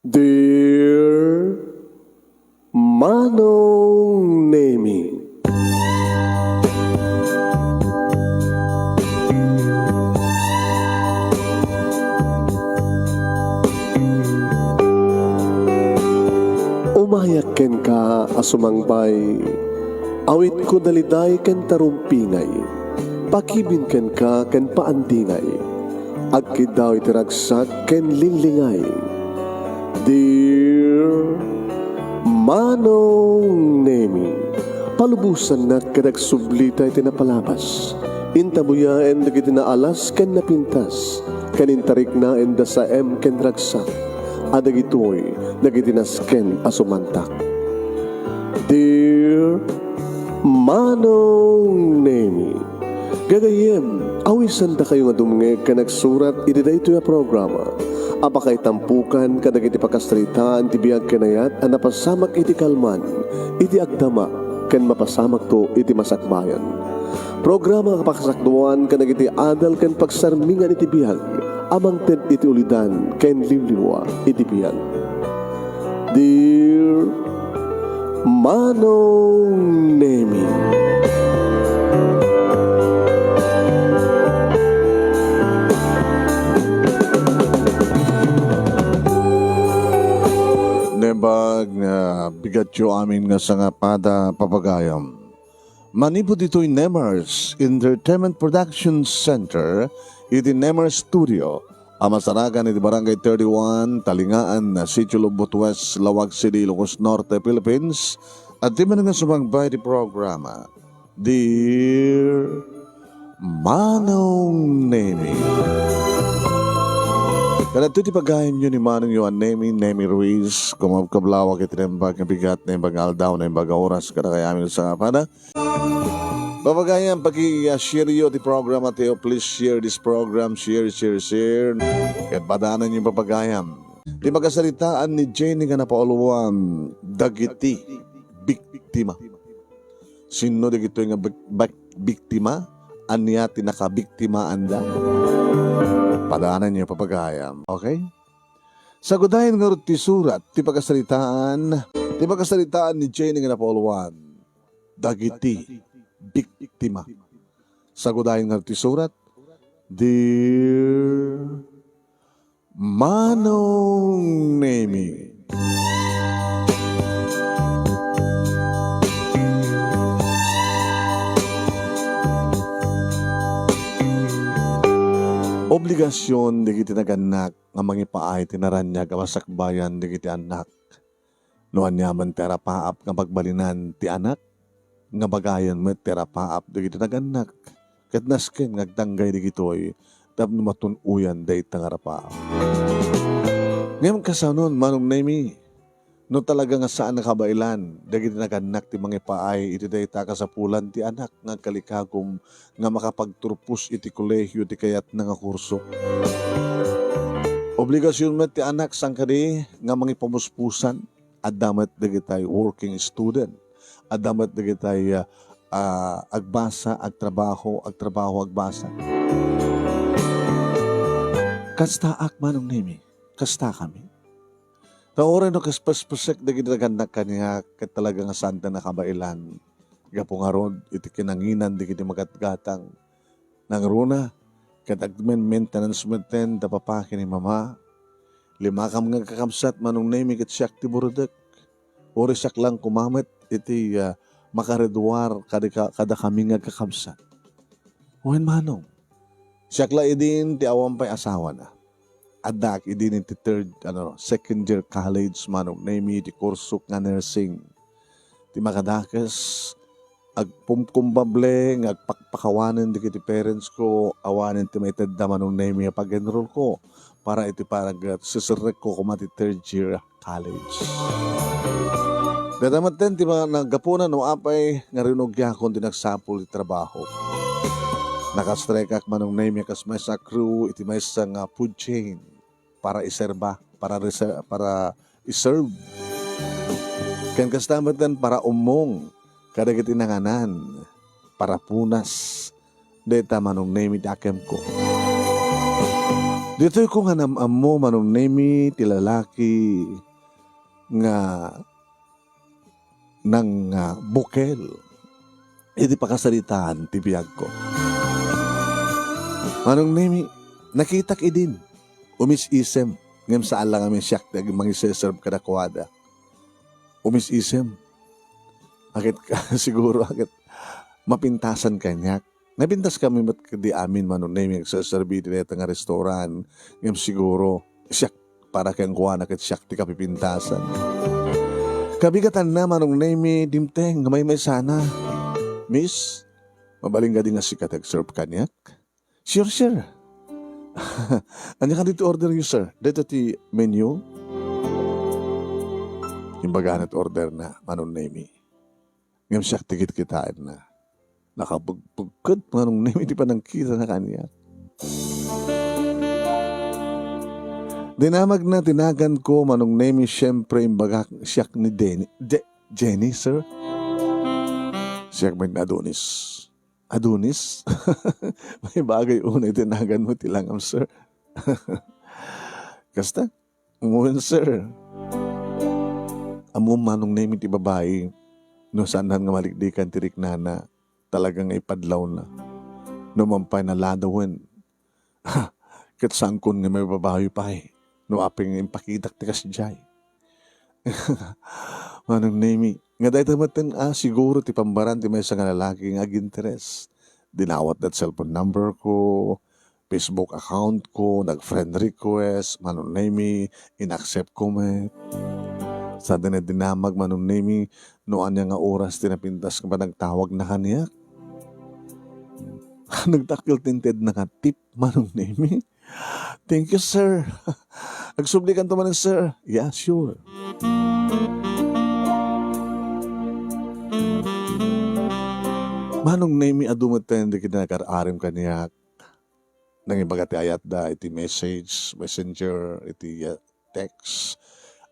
Dear Manong Nemi, umayak ken ka asumangbay, awit ko daliday ken tarumpingay, pakibin ken ka ken paandingay, agkid daw itiragsak ken linglingay. Dear Manong Nemi, palubusan na kadagsublita iti napalabas, intabuya en dagiti naalas ken napintas, kanintarik na en da sa ken ragsak, adagitoy dagiti nasken asumantak. Dear Manong Nemi, gagayem, awisan da kayo nga dumngeg ka nagsurat iti dayto ya programa. Apakay tampukan kadagiti pakasritaan ti biag kenayat a napasamak iti kalman, iti agdama ken mapasamak to iti masakbayan. Programa kapakasakduan kadagiti adal ken pagsarmingan iti biag, amang ted iti ulidan ken limliwa iti biag. Dear Manong Nemi, nebag nga bigat yo amin nga sangapada papagayam. Manipod ito'y Nemars Entertainment Production Center, iti Nemars Studio, amasaragan iti Barangay 31, Talingaan, Sitio Lubot West, Lawag City, Ilocos Norte, Philippines, at di man nga sumagbay di programa, Dear Manong Nemi. Kaya ito ti pagayam nyo ni Manong Yuan Nemi Ruiz, kumabkablawak itinembag ng bigat na imbag aldaw na imbag oras kada kaya amin sa kapada. Papagayam, pag-i-share yun ti program at please share this program, share. Kaya padanan yung papagayam. Di magkasalitaan ni Jenny nga napauluan, dagiti, biktima. Sino dagito yung biktima? Anya tinakabiktima anda? Padaanan niyo papagayam. Okay? Sagudahin nga ti surat, ti pagkasalitaan ni Jenny nga napauluan, dagiti, biktima. Sagudahin nga ti surat, Dear Manong Nemi. Obligasyon di kiti naganak nga mangipaay tinaranyag ang masakbayan di kiti anak. Noan yaman terapaap nga pagbalinan ti anak, nga bagayan mo terapaap di kiti naganak. Kat nasken ngagtanggay di kitoy, tapno matunuyan da itangarapaap. Ngayon kasanon, Manong Nemi, no talaga nga saan nakabailan, dagiti naganak ti mangipaay, iti dayta kasapulan ti anak, nga kalikagom, nga makapagturpus iti kolehyo ti kayat na nga kurso. Obligasyon met ti anak sangkadi, nga mangipamuspusan, adamat dagitay working student, adamat dagitay agbasa, agtrabaho, agbasa. Kastaak, Manong Nemi, kasta kami. Taorin no kaspaspasek na ginaganak kanya kat talaga nga santa na kabailan. Gapungarod iti kinanginan di kiti magatgatang. Nang runa, kat agmen maintenance meten da papakin ni mama. Lima kam nga kakamsat Manong Nemi kat siyak ti burudak. Ori siyak lang kumamet iti makaredwar kada kami nga kakamsat. Uwen Manong, siyak la idin ti awampay asawa na. Adak idin ti second year college Manong Nemi ti kursok nga nursing. Ti makadakas agpumkumbable agpakpakawanan di kiti parents ko awanin ti maitadda Manong Nemi pag-enroll ko para iti parang sisirek ko kumati third year college. Dadamat din ti mga nagapunan no apay nga rinugya kung tinagsapol ti trabaho. Nakastrike ak Manong Nemi kas may sa crew iti may sa nga food chain para iserba, para iserve. Kan kastamatan para umong, kadagiti nanganan, para punas, deta Manong Nemi ti akem ko. Dito ko nga namam mo manong nemi ti lalaki nga ng bukel. Iti pakasalitaan ti biyag ko. Manong nemi, nakita idin. Umis-isem. Ngam saan lang amin siyak na mangiseserve ka na kuwada. Umis-isem. Akit ka, siguro akit mapintasan kanyak. Napintas kami mat di amin manong nemi nagsaserbi din ito nga restoran. Ngam siguro siyak para kang kuha na kit siyak ti kapipintasan. Kabigatan na manong nemi dimteng may sana. Miss, mabaling ka din nga sikat nag-serve kanyak? Sure, sir. Ano ka dito order you, sir? Dito ti menu. Imbaga order na, manong nemi. Ngam siyak tigit kitaan na. Nakabugpugkod, manong nemi, di pa nang kita na kanya. Dinamag na tinagan ko, manong nemi, syempre, imbaga siyak ni Jenny, sir. Siyak may Adonis. Adonis? May bagay unay tinagan mo tilangam, sir. Kasta? Umuwan, sir. Amo manong nemi ti babae, no saan nga malikdikan tirik nana, talagang ipadlaw na. No mampay na ladawan. Kat sangkon nga may babae pa eh. No aping impakitak ti kasjay. Manong nemi, nga dahil tamatin, siguro ti pambaran ti may sa nga lalaki nga ag-interest. Dinawat that cellphone number ko, Facebook account ko, nag-friend request, manong nemi, in-accept ko may. Sa dinamag manong nemi, noan niya nga oras tinapintas ka ba nagtawag na kaniya? Nagtakil tinted na nga tip, manong nemi. Thank you, sir. Agsublikan to man, sir. Yeah, sure. Manong nemi adumaten di kinakararim kaniyak nang ibaga ti ayat da iti message, messenger, iti text.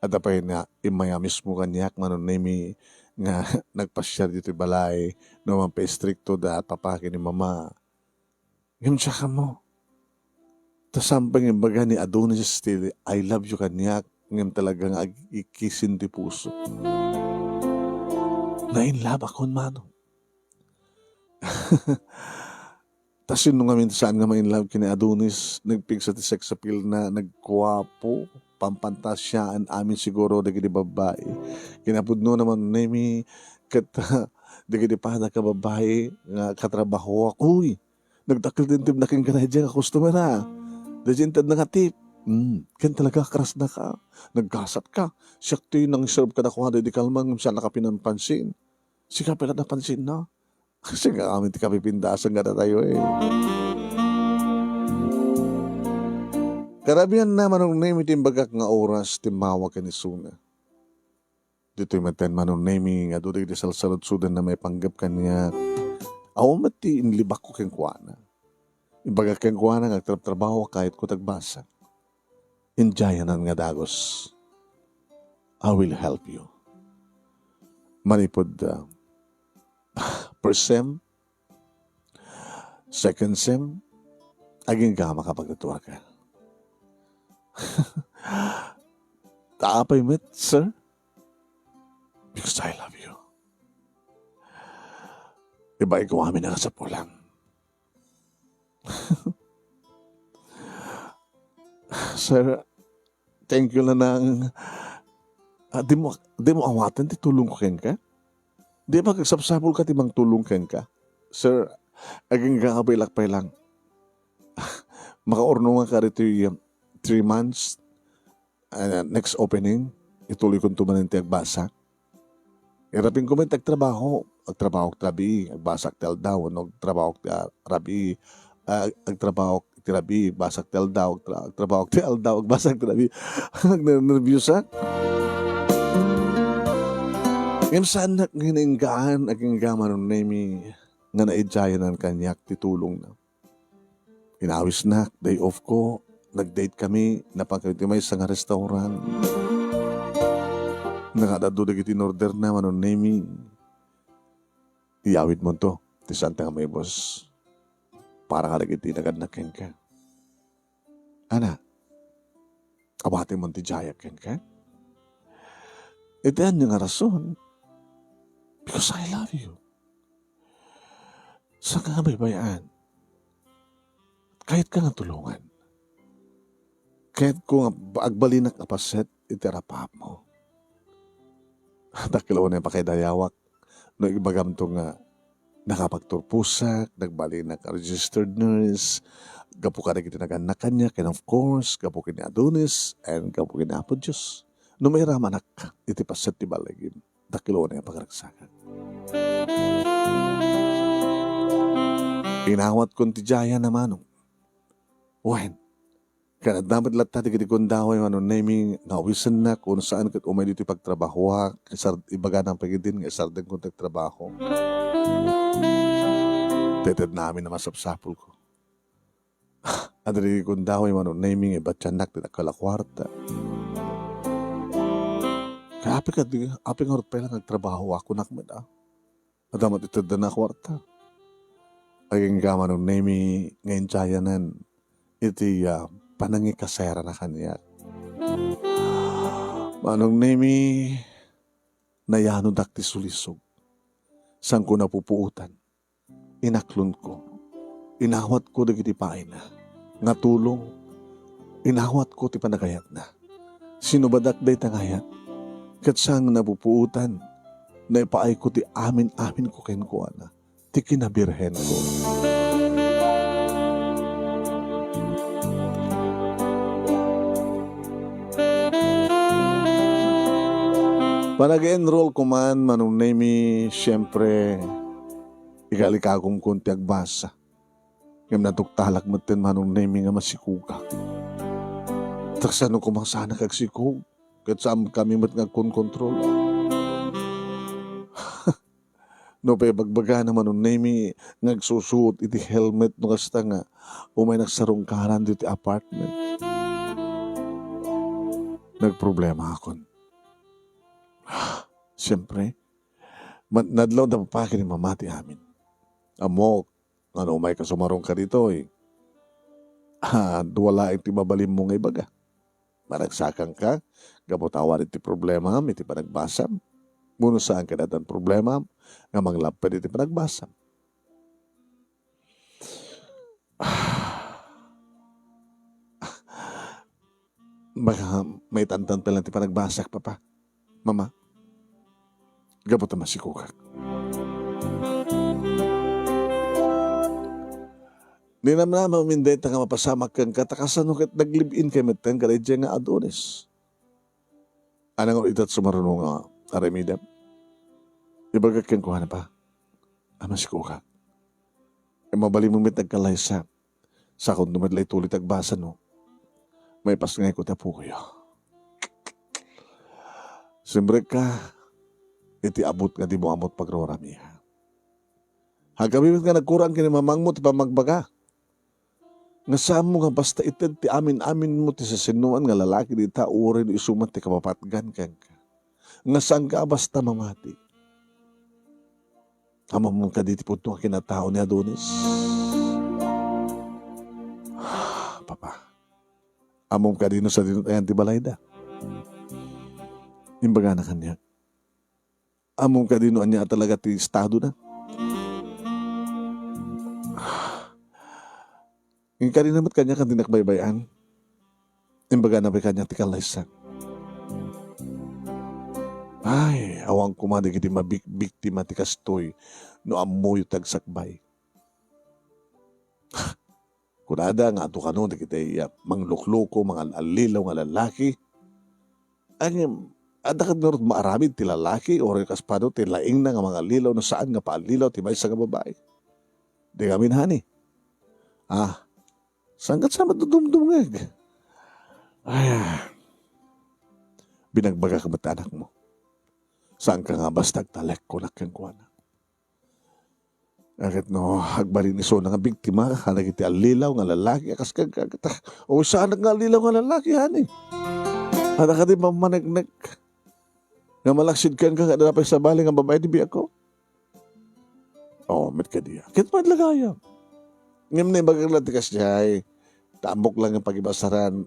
At apay na imaya mismo kaniyak manong nemi nga nagpasyar dito balay no man pa stricto da papaki ni mama. Ngam siya ka mo. Tasampang imbaga ni Adonis ti I love you kaniyak ngam talagang ikisin ti puso. Na in love akon manong. Tas yun nung kami saan nga ma-in love kina Adonis, nagpigsa ti sex appeal na nagkuwapo, pampantasyaan amin siguro dagiti babae. Kinapudno naman nemi kat dagiti pada ka babae nga katrabaho ako. Uy, nagdakil din tip na king kanadya ka customer ha. Dajintad na nga tip. Kan talaga karas na ka. Naggasat ka. Siyakti nang serve ka na kuha di kalman siya nakapinanpansin. Sika pala napansin na. Kasi nga kami ti kapipindasan nga na tayo eh. Karabihan naman nung name itimbagak nga oras timawa ka ni Suna. Dito yung maten manong name nga doon di salsalod-sudan na may panggap kanya. Awa mati inlibak ko keng kuwana. Imbagak keng kuwana nga trabaho kahit ko tagbasa. Injayanan nga dagos. I will help you. Manipod first sem, second sem, aging ka makapagtuwa ka. Taapay met, sir? Because I love you. Iba ikaw amin na sa pulang. Sir, thank you na nang di mo awatan ti tulong ko ken ka? Di ba kagsapsapol ka timang tulong ken ka? Sir, aging kakapilak pa lang. Makaorno nga ka rito 3 months. Next opening, ituloy kong tumanin ti agbasa. Irapin ko may tagtrabaho. Agtrabaho trabi, agbasak tel daw. Agtrabaho rabi, agtrabaho ti rabi, basak tel daw. Agtrabaho tel daw, agbasak ti rabi. Nervyos ha? Ngayon saan na gininggaan, aging gaman ng nemi nga naidjayanan kanyak titulong na. Inawis na, day off ko, nag-date kami, napagkaitimay sa nga restaurant. Nakadadudag itinorder na man ng nemi. Iyawid mo to, ti santa nga may boss. Para ka lagi tinagad na ken ka. Ana, abati mo ti Jaya ken ka? Ito yan yung rason. Because I love you. Sa nga baybayan, kahit ka nga tulungan, kahit kung agbalinak na paset, itirapap mo. Dakilaw na yung pakidayawak, no ibagam to nga nakapagturpusak, nagbalinak registered nurse, gapo ka na kitinagan kanya, and of course, gapo kini Adonis, and gapo kini Apo Diyos. No may ramanak, iti paset ti balagin, dakilaw na yung pakaragsakan. Inawat kong ti Jaya naman. Wen, kaya dapat lahat ti kundawa yung naming nawisan na kung saan kat umay dito pagtrabaho ha, ibaga ng pagidin nga isardan kong tagtrabaho. Tetad namin na masapsapul ko. Adri kundawa yung naming iba tiyanak din akala-kwarta. Kaya api nga rupela nagtrabaho ako nakmad Adamat ito na kwarta. Aging gama nung nami ngayon Jayanan, iti panangi kasera na kanya. Manong nami nayano dakti sulisog. Sang ko napupuutan. Inaklon ko. Inawat ko dagiti paay na. Nga tulong. Inawat ko ti panagayat na. Sinubadak day tangayat. Kat sang napupuutan. Naipaay ko ti amin ko kenkuan na. Ti kinabirhen ko. Panag-enroll ko man, manong nami, siyempre, ikalikagong kunti agbasa. Ngam natuktalak matin manong nami nga masikugak. Taksano ko mang sana kagsikug, kat saan kami mat nga kontrol. No, pa bagbaga naman nung nami nagsusuot iti helmet no kasta nga umay nagsarong karan dito apartment. Nagproblema akon. Siyempre, nadlaw na papakin ni mamati amin. Amo, ano umay kasumarong ka dito eh. Wala iti mabalim mo nga ibaga. Managsakang ka, gapotawar iti problema, iti panagbasam. Muno saan ka natin problema, nga manglapad iti panagbasa. Baka may tantan pa lang iti panagbasak, papa. Mama, gabot na masikukak. Di naman naman umindeta nga mapasamak kang katakasan nung naglibin kay Metten karadya nga Adonis. Anong itat sumarunong nga aramidam? Ibaga kang kuha na pa. Ama si kuka. E mabali mong mit nagkalaysa. Sa akong dumadlay tulit agbasa no. May pasngay ko tapo kayo. Siyempre ka, iti abot nga di mo amot pagroramiha. Hagabimit nga nagkurang kinimamang mo ti pamagbaga. Nga saan mo nga basta itad ti amin-amin mo ti sasinuan nga lalaki di taurin isumat ti kapapatgan kang ka. Nga saan ka basta mamati. Amang mong kaditi po itong kinatao ni Adonis. Papa, among kadino sa dinutayan ti balayda. Imbaga na kanya. Among kadino niya talaga ti estado na. Yung kaninamat kanya kan tinakbaybayan. Imbaga na ba kanya ti kalaysan. Ay, awang kumadi kiti mabiktima ti kastoy no amoy tagsakbay. Kunada nga ato kanon kita manglukloko, mga alilaw nga lalaki. Ang adakad nga maaramid ti lalaki o rin kaspado ti laing na nga mga lilaw na saan nga paalilaw ti may sa nga babae. Di kami nahani. Sanggat sama dudumdumngag. Ay, binagbaga ka ba't anak mo? Saan ka nga basta talek ko na kang kuwana? Akit no, hagbalin iso na nga biktima, hanag iti alilaw nga lalaki, akas kang kagata. O saan nga alilaw nga lalaki, hani? Hanag ka di mamanagnak. Nga malaksid kang ka, napay sa bali nga babae, di biya ko? O, met ka diya. Kit pa lagayam. Ngayon na yung bagag latikas niya ay, Tambok lang yung pagibasaran,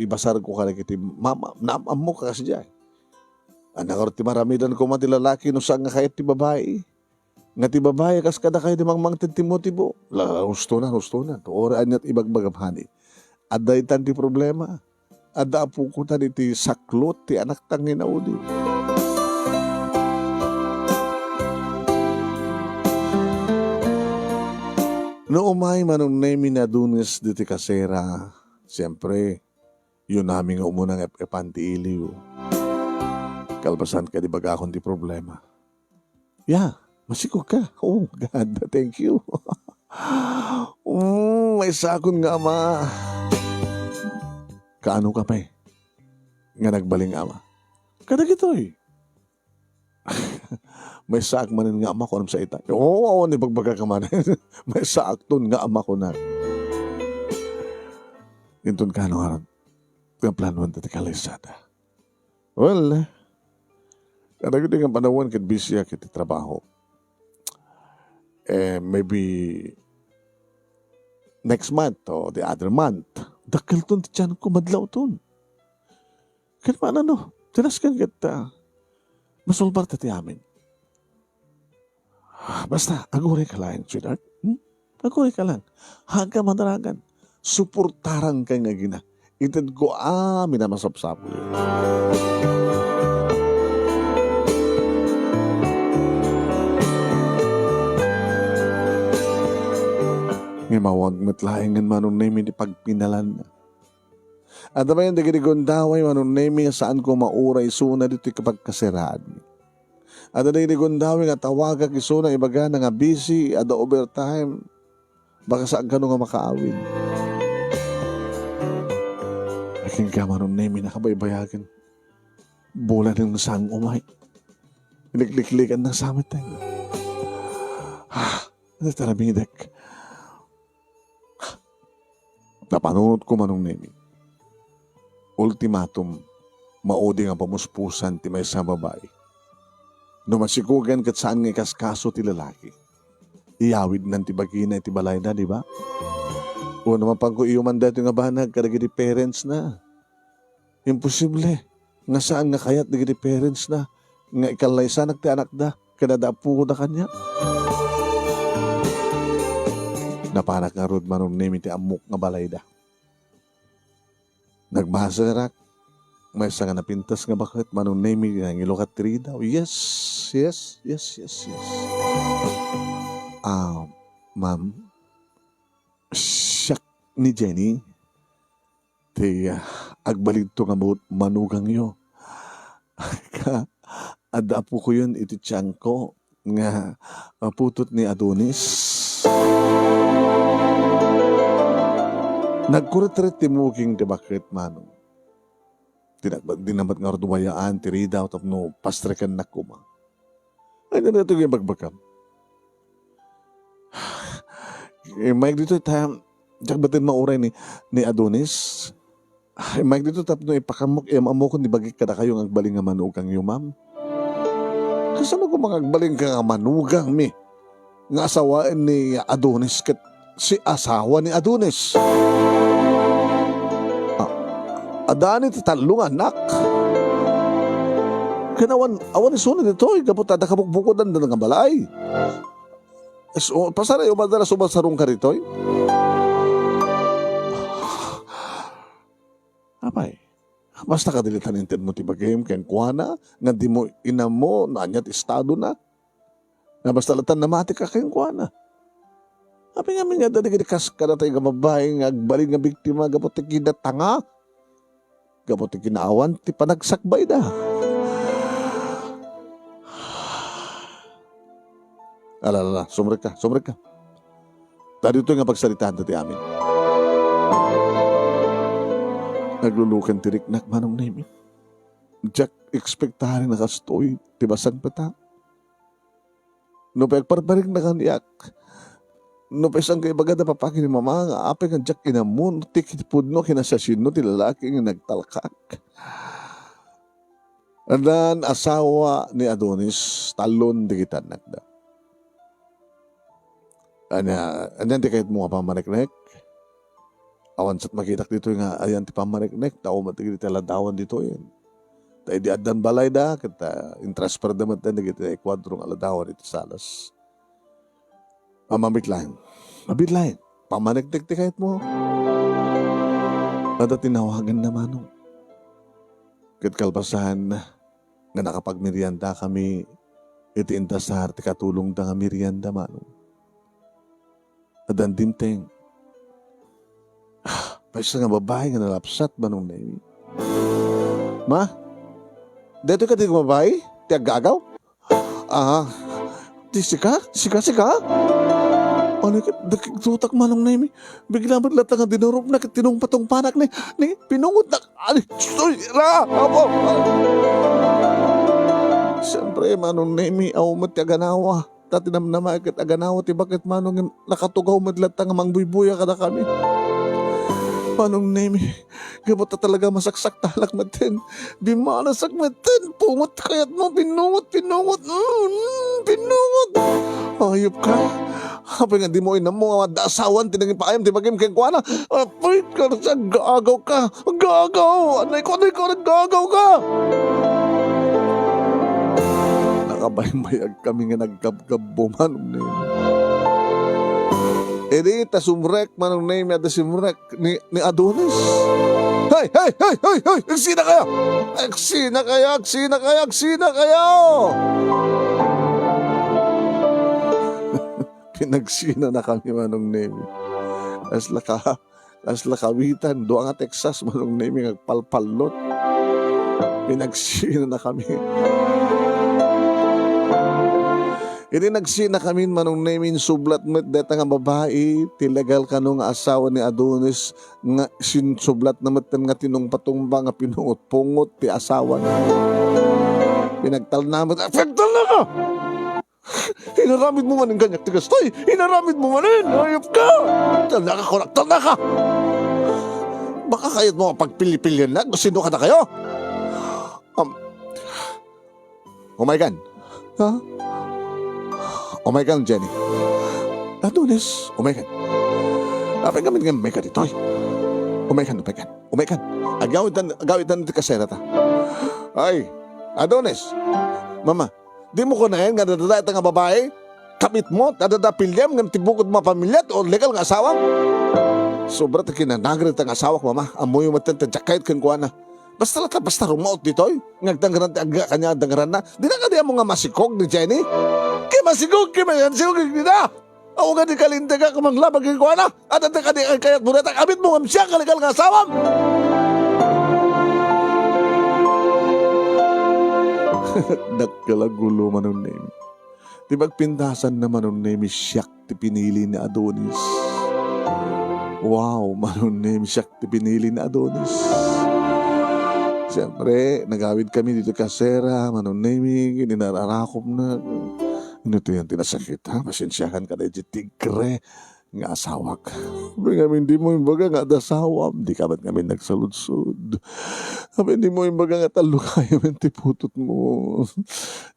ibasar ko ka kiti, mama, naamam mo ka kasi dyan. Anak ti maramidan ko man ti lalaki no saan nga kahit ti babae. Nga ti babae kas kada kayo di mangmang ti motibo. Husto na. Tuoraan niya't ibagbagabhani. Ada itan ti problema. Ada po ko tani ti saklot ti anak tang inaudi. No umay manong nemi na dunes di ti kasera. Siyempre, yun namin nga umunang epanti iliw. Kalbasan ka di baga akong di problema. Yeah, masikog ka. Oh God, thank you. May sakon nga ama. Kaano ka pa nga nagbaling ama? Kadag ito May saak manin nga ama ko sa ita. Oo, ni bagbaga ka man. May saak ton nga ama ko na. Inton ka ano harap. Nga planuan dati kalisada. Well, kadag ito nga panahon kit bisya kit trabaho. Maybe next month or the other month. Dakil ton ti tiyan ko madlaw ton. Kaya paano no? Tinas ka kita. Masulbar ti amin. Basta, agure ka lang, sweetheart. Agure ka lang. Haga madaragan. Suportaran ka nga gina. Itad ko amin na masapsapo yun. Nga mawag matlahingan manong nemi ni pagpinalan na. At naman yung digigundaway manong nemi saan ko mauray suna dito kapag kasiraan. At digigundaway nga tawagag isuna ibaga na nga busy at overtime. Baka saan ka nga makaawin. Aking ka manong nemi nakabaybayagan. Bola ng sang umay. Likliklikan ng samit tayo. Nataramidak. Napanunod ko manong nemi. Ultimatum, maudi nga pamuspusan ti may sa babae. No masikugan kat saan nga kaskaso ti lalaki. Iyawid nan ti bagina ti balay na, di ba? O naman pag ko iyuman dati nga banag, kadagiti parents na. Imposible. Nga saan nga kayat digiti parents na. Nga ikalay sanak ti anak da, kadadapu ko da kanya. Napanak nga rod manong nemi ti amok nga balay da. Nagbasa rak, may nga napintas nga bakit manong nemi nga ilokat tiri daw. Yes. Ma'am, siyak ni Jenny, ti agbalid to nga manugang yo. Ada po ko yun iti tiyang ko nga putot ni Adonis. Nagkuretret ti muking ti bakit manong. Dinamat nga dumayaan ti rida o tapno pastrekan na kuma. Ay na ito yung bagbakam. Mike dito tayo, jak batin mauray ni Adonis. Mike dito tapno ipakamok, amokon ni bagik kada kayo ang agbaling nga manugang yung ma'am. Kasama ko mga agbaling ka nga manugang mi. Nga asawaan ni Adonis kat si asawa ni Adonis. Adani ti talong anak. Kanawan, awan isunod ito, kapot ada kabukbukodan na nga balay. So, pasaray, umadala sumasarong ka rito. Apay, basta kadilitan intin mo ti bagayim kayang kuhana, nga di mo ina mo, nanyat estado na. Nga basta latan na mati ka kayang kuhana. Apay nga minga, dali kinikas ka na tayo nga babae, nga agbaling nga biktima, kapot ti kinatanga. Kapot ti kinaawan, ti panagsakbay da. Alala, sumrek ka. Tadi ito nga pagsalitaan ti amin. Naglulukan ti riknak manong nemi. Jack, ekspektarin na kastoy, ti basag pata. No pagparbarig na kaniyak. No pesang kay bagada papakin ni mama nga apay kan Jack inamun, tikit pudno kinasasin no ti lalaki nga nagtalkak. Andan asawa ni Adonis, talon di kita nagda. Andan di kahit mga pamanek-nek. Awan sa't makitak dito nga ayan ti pamariknek, tao matigit ti ladawan dito yan. Tayo di adan balay da, kita intransfer damat na nagiti Ecuador ng aladawan iti salas. Mamabitlahin. Mabitlahin. Pamariknek ti kahit mo. Kada tinawagan naman no. Kat kalpasahan nga nakapagmerienda kami iti intasar ti katulong da nga merienda mano. Adan dimteng. Paisa nga babae nga nalapsat manong nemi. Ma? Dito ka di babae? Ti agagaw? Di sika? Sika? Ano ka? Dakitutak manong nemi. Bigla mo lata nga dinurup na tinong patong panak ni pinungot na. Ano? Apo! Siyempre manong nemi aw mo ti aganawa. Tati namnama agad aganawa ti bakit manong nakatugaw madlata nga mangbuybuya kada kami. Manong nemi, gamot na talaga masaksak talak matin. Di manasak matin, pungot kayat mo, pinungot. Ayop ka. Habang nga di mo inam mo, asawan, tinagin pa ayam, di maging kengkwana. Apoy ka, gagaw ka. Gagaw! Anay ko, naggagaw ka! Nakabaymayag kami nga naggabgabo, manong nemi. Edi tasumrek manong name at tasumrek ni Adonis. Hey! Agsina kayo! Pinagsina na kami manong name. As lakawitan, doon nga Texas manong name ngagpalpalot. Pinagsina na kami. Ini nagsina kami manong namin sublat met deta nga babae tilagal kanong asawa ni Adonis nga sinsublat na metten nga tinong patumba nga pinungot-pungot ti asawa na. Pinagtalnamet, pinagtal na ka! Hinaramid mo man ang ganyak tigas toy! Hinaramid mo manin! Ayop ka! Talna ka! Baka kayat mo pagpili-pilian lang kung sino ka na kayo? Oh my God! Ha? Oh my God, Jenny. Adonis, oh my God. Apa nga nga may ka dito? Oh my God. Agawit na kasera ta. Ay, Adonis. Mama, di mo ko na yan nga dadada nga babae? Kapit mo, dadada pilyam, nga tibukod mga pamilya o legal nga asawa? Sobra ta kinanagrit ang asawa ko, mama. Amoy yung matenta, jakayit kan kuha na. Basta rumaot dito, ngagdanggaran ti aga kanya danggaran na. Di na kanya mo nga masikog ni Jenny? Kaya masigog nila. Ako nga di kalinda ka kamanglabag yung kuha na. At ang kayat mo na takabit mo nga siya kaligal nga asawam. Nakalagulo manong name. Di magpindasan na manong name siyak ti pinili ni Adonis. Wow, manong name siyak ti pinili ni Adonis. Siyempre, nagawid kami dito kasera, manong naming, ininararakop na. Ano ito yung tinasakit, ha? Pasensyahan ka na tigre nga asawak. Sabi nga, hindi mo yung baga nga dasawam. Di ka ba't kami nagsaludsod? Sabi, hindi mo yung baga nga talukaya yung tiputot mo.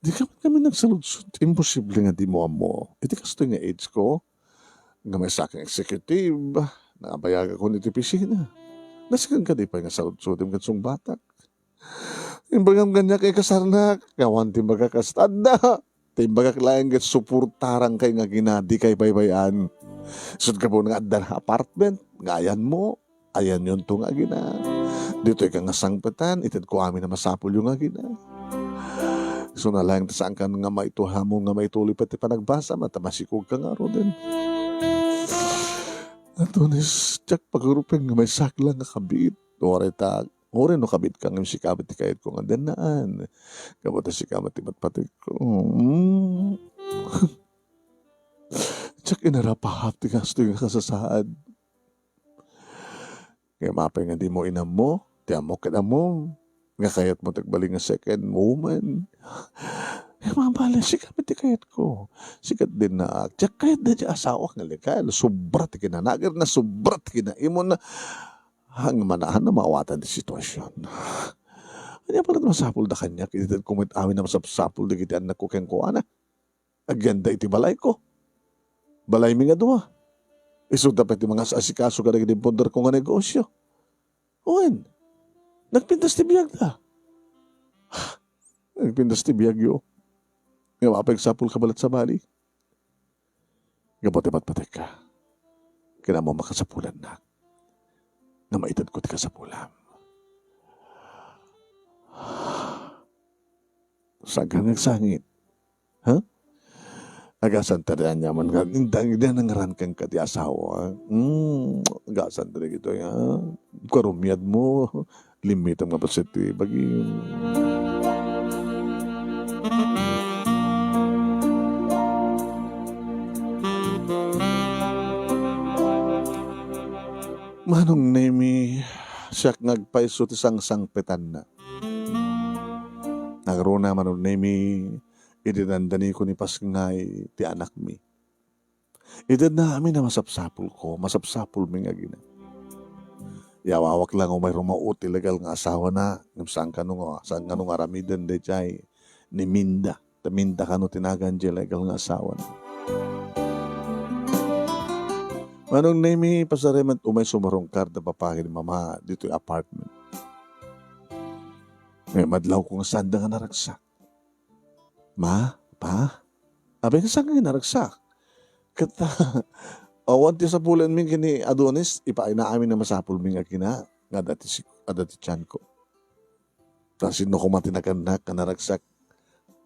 Di ka ba't kami nagsaludsod? Imposible nga di mo amo. Iti kasto nga age ko, nga may sakang executive, nakabayaga ko nito pisina. Nasigang ka di pa nga saludsod yung katsong batak. Yung bagang ganyan kay kasarnak, kawan timbaga kastada. Timbaga kailangan kat suportarang kay nga ginadi kay baybayan. Sud ka po nga adan apartment, nga ayan mo, ayan yun to nga gina. Dito ka nga sangpetan, itid ko amin na masapol yung nga gina. So na lang saan ka nga maituha mo nga maituloy pati panagbasa, matamasikog ka nga ro din. Adonis, tsak pagurupin nga may saklang nga kabit. Ore no kabit kang si kabit ti kayat ko nga danaan. Kabot si kamat ti matpatik ko. Tsak inarapahap ti gasto yung kasasaad. Kaya mapay nga di mo inam mo, ti amo ka mo. Nga kayat mo tagbalik nga second woman. Kaya mabala si kabit ti kayat ko. Sikat din na tsak kayat na di asawa nga likal. Sobrat kinanagar na sobrat kinaimo na. Hang manahan na mawatan di sitwasyon. Kanya pala masapul da kanya, kaya kumit amin na masapul da kita anak ko keng kuana. Aganda iti balay ko. Balay mi nga duwa. Iso dapat yung mga asikaso ka naging pundar ko nga negosyo. Uwan, nagpintas ti biyag ta. Nagpintas ti biyag yo. Nga mapagsapul ka balat sa bali. Nga pati-pat-patek ka. Kaya mo makasapulan na. Nga maitad ko ti kasapulam. Sagang nagsangit. Ha? Agasan tarihan niya man. Indang nangaran kang kati asawa. Agasan tarihan ito ya. Karumyad mo. Limit ang mapasiti. Bagi. Manong nemi siyak ngagpaiso ti sang-sangpetan na. Nagruna manong nemi idinandani ko ni Pasngay ti anak mi. Idad na amin na masapsapul ko, masapsapul mi nga gina. Yawawak lang o may rumaot ilegal nga asawa na, saan ka nung aramidan de jay, ni Minda. Taminda ka no tinagan di ilegal nga asawa na. Manong nemi pasaremat umay sumarong karda papahin mama dito yung apartment. May madlaw kong sanda nga naragsak. Ma? Pa? Abay ka saan nga naragsak? Kata, awan ti sa pulan min kini Adonis, ipaina amin na masapul min nga kina, nga dati tiyan ko. Tapos sino kumatinakandak ka naragsak,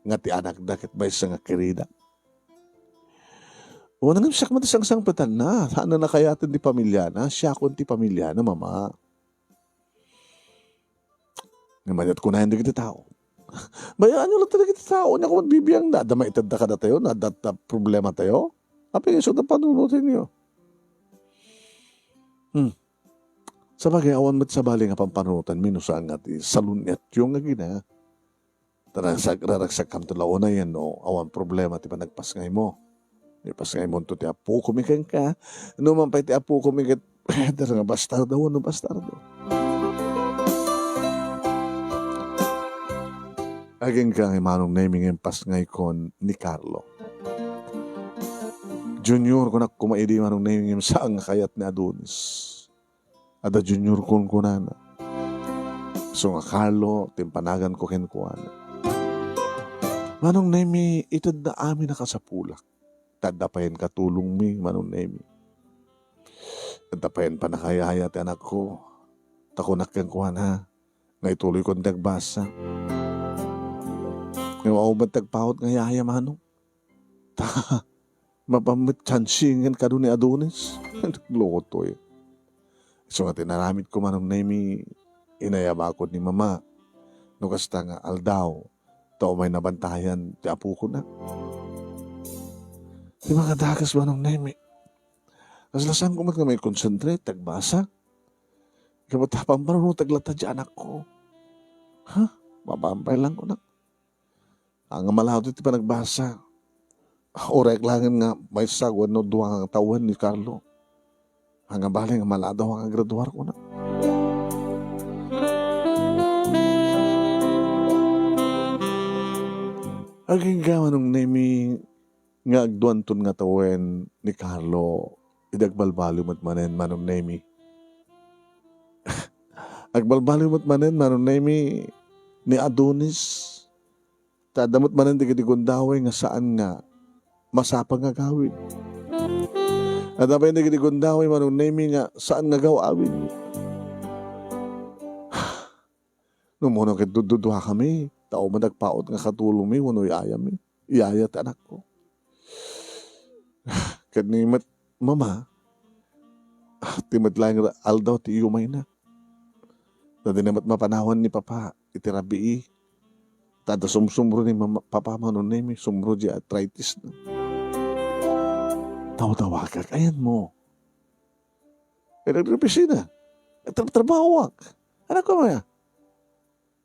nga ti anak dakit bay sa nga kirida. O nang siyak matisang petan na. Sana na kayatin di pamilya na. Siya kon ti pamilya na, mama. Ngamayat ko na hindi kita tao. Bayaan nyo lang talaga kita tao. Niya kung bibiyang na. Dama itad na ka na tayo. Na problema tayo. Apin yung suda panunutin nyo. Sa bagay, awan mo't sabali nga pampanunutan. Minusang at salunyat yung nga gina. Raragsak kam tulaw na yan. No? Awan problema. Tiba nagpasngay mo. Ipas ngay mo to ti apo kumikan ka. Ano man pa ti apo kumikat. Dara nga bastardo. Ano bastardo? Aging ka ngay manong naming yung pas ngay kon ni Carlo. Junior ko na kumaidi manong naming yung saang kayat ni Adonis. Ada junior kon kunana. So nga Carlo, timpanagan ko kinkuana. Manong naming itad na amin nakasapulak. Tadapayan katulong mi, manong nemi. Tadapayan pa nakayahaya ti anak ko. Takunak kang kuhan ha. Nga ituloy kong dagbasa. Nga wawabad tagpahot nga yahaya manong. Mapamit chansingan ka doon ni Adonis. Nagloko to eh. So nga tinaramit ko manong nemi. Inayama ko ni mama. Nukasta nga aldaw. Tao may nabantayan. Ti apo ko na. Di mga dagas ba nung nemi? Kasalasan ko mat nga may concentrate, tagbasa. Kamatapang marunong taglata di anak ko. Ha? Mabampay lang ko na. Ang malaw dito pa nagbasa. Orek langin nga may sagwan no duwang tawan ni Carlo. Hanggang bali nga maladaw ang graduar ko na. Aging gawa nung nemi nga agduanton nga tawen ni Carlo idagbalbalo mat manen manong nemi. Agbalbalo mat manen manong nemi ni Adonis. Tadamot manen di gidigundaway nga saan nga masapang nga gawin. At apay di gidigundaway manong nemi nga saan nga gawawin. Nung muna kitududwa kami, tao madagpaot nga katulong mi, wano iaya mi. Iaya ti anak ko. Kanimat mama, timat lang aldaw ti umay na. Dati namat mapanawan ni papa, itirabii. Tada sumsumro ni mama, papa manon nemi, sumro di arthritis na. Tawa-tawagak, ayan mo. E nagrepisina, trabawak. Anak ko maya.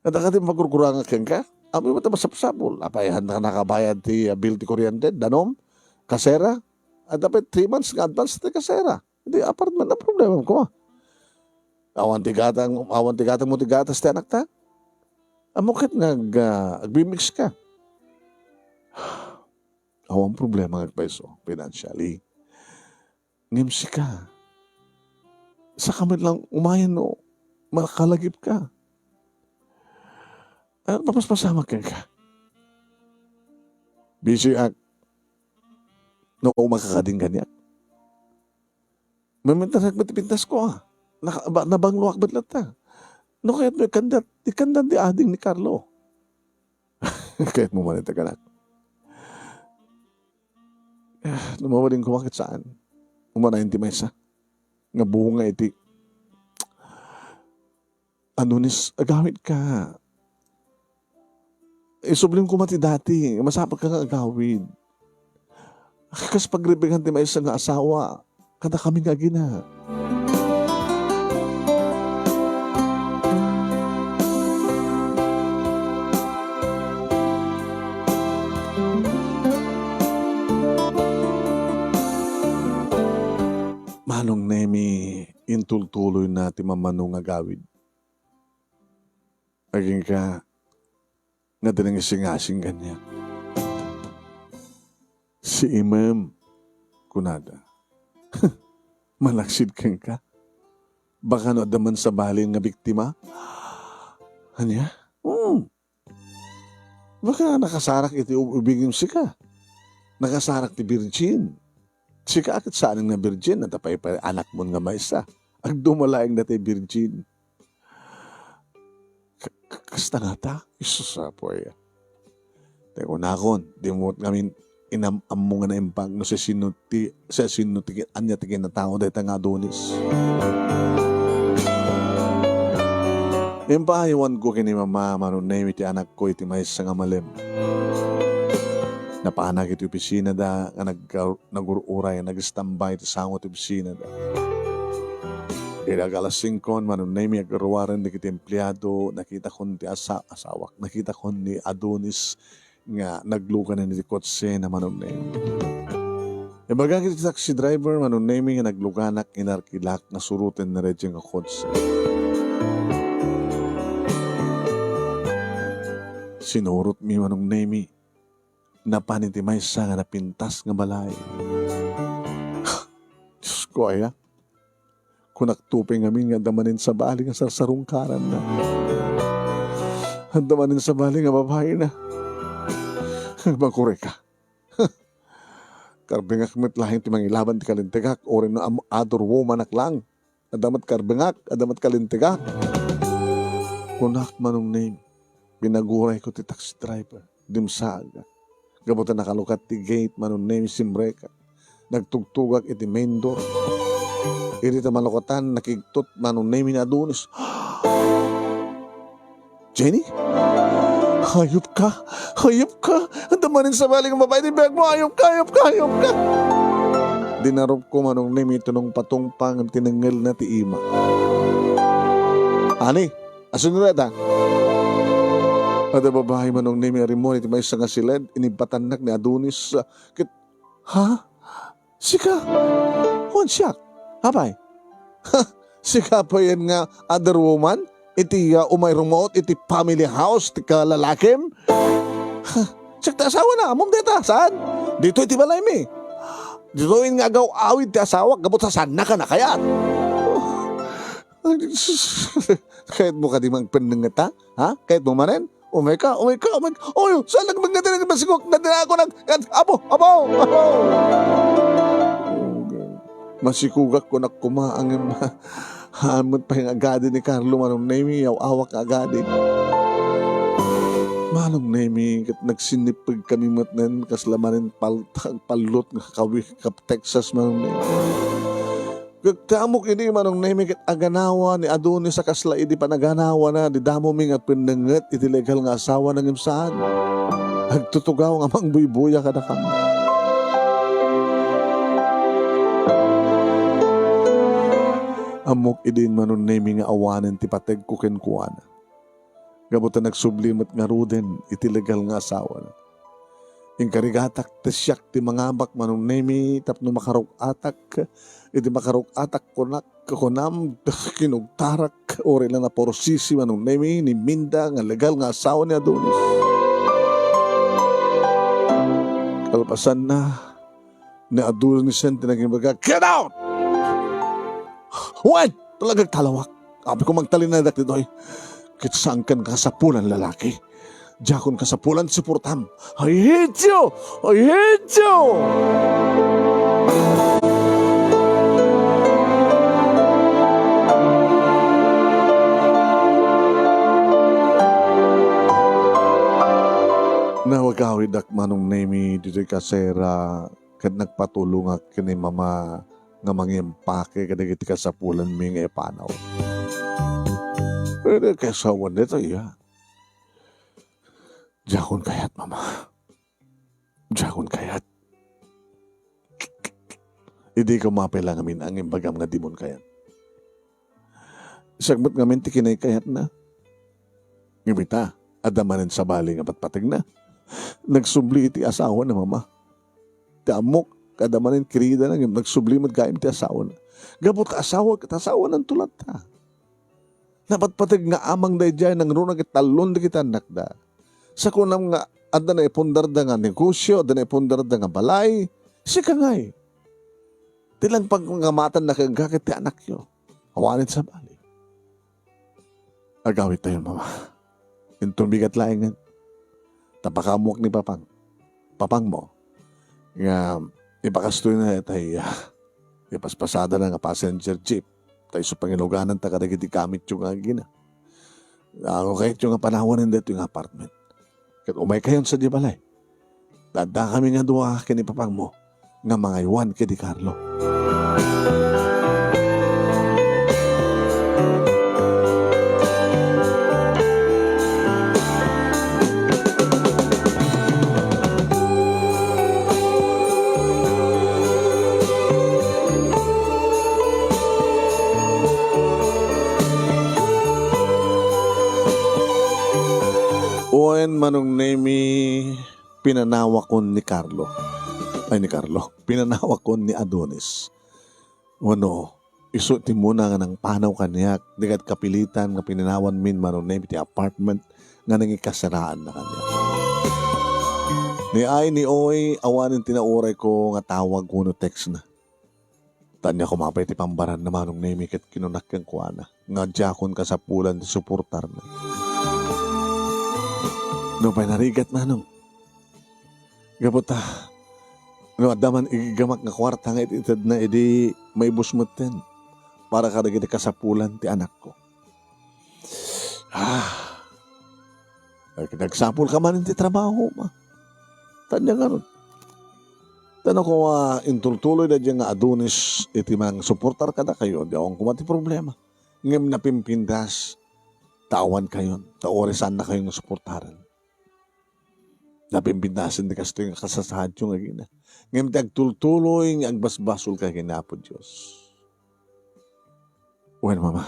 Nadakati magkurkurang kang ka, amoy mo masapsapol. Apayahan na nakabayad ti bill ti kuryente, danom, kasera. At dapat 3 months nga advance ti kasera. Hindi, apartment na problema ko. Awan ti gatang mo ti gatas ti anak ta. Amukit agbimix ka. Awan problema nga paiso, financially. ngimsi ka. Sa kamit lang umayan no, makakalagip ka. At papaspasama ka. Busy ak, no makakading ganyan. Mamintarag matipintas ko nabangluak ba't lata? No kaya't may kandat, di ading ni Carlo. Kaya't mo manita ka na. Lumawaling kumakit saan? Umanayin ti maysa. Nga bunga iti. Anunis, agawid ka. Isublim ko mati dati. Masapag ka nga agawid. Kas pagribigan ti maysa nga asawa. Kada kami nga gina. Manong Nemi, intultuloy na ti mamanong agawid. Aging ka, nga dinang isingasing ganyan. Si Imam, kunada. Malaksid kang ka. Baka no adaman sa balin nga biktima. Anya? Baka nakasarak iti ubigim si ka. Nakasarak ti virgin. Si ka akit saan nga virgin at apay pa anak mo nga maysa. Ang dumalaing na ti virgin. Kasta nga ta? Isusapoy. Teko nakon, di mo ngamin inamam mo nga na impag no sa sinuti anya ti kinatao dahil nga Adonis. Impahayawan ko kini mama manunay iti anak ko iti maysa nga malim. Napahanak iti opisina da nga nagururay nag-standby iti sangot iti opisina da. Kaya alas 5 manunay mi agaruwaran di kiti empleyado nakita ko ni asawak nakita ko ni Adonis nga naglukan na ni kotse na manunay. E bagang iti taxi driver manunay mi nga nagluganak inarkilak na suruten na redyo nga kotse. Sinurot mi manunay mi napaniti maysa nga napintas nga balay. Diyos ko aya. Kung naktuping amin nga damanin sa bali nga sarsarungkaran na. Damanin sa bali nga babae na. Magkure ka. Karbingak mitlahin ti mangilaban ti kalintigak o rin na ador woman lang. Adamat karbingak, adamat kalintigak. Kunak manong name. Binaguray ko ti taxi driver. Dimsaga. Gabutan nakalukat ti gate manong name simbreka. Nagtugtugak iti main door. Iri ta malukatan nakigtot manong name ni Adonis. Jenny? Hayop ka! Hayop ka! Damanin sa bali ng babae ni Beg mo! Hayop ka! Hayop ka! Hayop ka! Dinarop ko manong name ito nung patungpang tinanggal na ti ima. Ani? Asun nga ta? Ada babae manong name Arimon iti may nga silid inibatanak ni Adonis. Ha? Sika? Huwag siya? Habay? Sika pa yan nga other woman? Iti umay remote, iti family house, iti kalalakim. Sakta asawa na, among deta, saan? Dito iti balay mi. Dito yung nga awid ti asawa, gabot sa sana ka na kayat. Kahit mo ka di magpanangata, ha? Kahit mo manen, umay ka. Oy, saan nagmaganda na basigok? Nadala ako abo. Masikugak ko na kumaangin hamot pa yung agadi ni Carlo manong nemi awak agadi. Manong nemi kat nagsinipag kami matnen kaslamanin palot nga kawi kap Texas manong nemi. Kagtamok ini manong nemi kat aganawa ni Adonis sa kasla idi panaganawa na di damo mi nga pinanget iti legal nga asawa ng imsaan. Agtutugaw nga mang buybuya kada kami. Amok idin manon nemi nga awanen ti pateg ko kenkuana. Gabutan nagsublimat nga ruden iti legal nga asawa na. Yung karigatak tasyak ti mangabak manon nemi tapno makarok atak iti makarok atak kunam kinugtarak ori lang na porosisi manon nemi ni Minda nga legal nga asawa ni Adonis. Kalpasan na Na Adonis ang tinaging baga, get out! What? Talagang talawak. Abi ko magtalinadak dito ay, kitsaan kan kasapulan lalaki. Jakon kasapulan suportam. I hate you! I hate you! Nawagawid ak manong nemi dito kasera kad nagpatulong ak kini mama nga mangimpake kadagiti kasapulan mi nga ipanaw. Pero kasawan nito iya. Jakon kayat mama. Jakon kayat. Hindi ko mapela ngamin ang imbagam nga dimon kayat. Sagmat ngamin ti kinay kayat na. Ngimita, adamanin sa bali nga patpatig na. Nagsubli iti asawa na mama. Ti amok, kadamanin kirida na nagsubli magkaim ti asawa na. Gabot ka asawa ng tulat ta. Napatpatig nga amang day dyan nang runag italon di kita nakda. Sa kunam nga ada na ipundar da nga negosyo, ada na ipundar da nga balay, si kangay. Tilang pagngamatan na kagakit ti anak yo. Hawanin sa bali. Agawit tayo mama. Intong bigat laingan. Tapakamok ni Papang. Papang mo. Nga, ipakastoy na tayo. Ipaspasada na nga passenger jeep. Tayo sa pangiluganan, takadagiti kamit yung nga gina. Ako kahit yung nga panawanan dito yung apartment. Kat umay kayon sa di balay. Dada kami nga duwa kini Papang mo. Nga mga iwan kini Carlo. Oen manong nemi pinanawa ko ni Carlo. Ay ni Carlo. Pinanawa ko ni Adonis. Wano, iso ti muna nga ng panaw kaniyak. Digat kapilitan nga pinanawan min manong nemi ti apartment nga nangikasaraan na kanya. Ni ay ni Oy awanin tinauray ko nga tawag ko no text na. Tanya ko mapay ti pambaran na manong nemi kat kinunak kang kuana. Nga jakon ka sa pulan ti suportar na. No, pa'y narigat manong. Gapota. No, adaman igigamak nga kwarta nga ititad na edi may busmot ten. Para kadagiti kasapulan ti anak ko. Nagsapul ka man ti trabaho ma. Tanya nga ron. Tanong ko intultuloy na dyan nga Adonis iti mang suportar ka na kayo. Di akong kumati problema. Ngem napimpindas. Tawan kayo. Taoresan na kayong suportaran. Napimpindasan di kasto yung kasasahad yung agina. Ngayon tagtultuloy ng agbasbasol ka kinapo Diyos. Well, mama,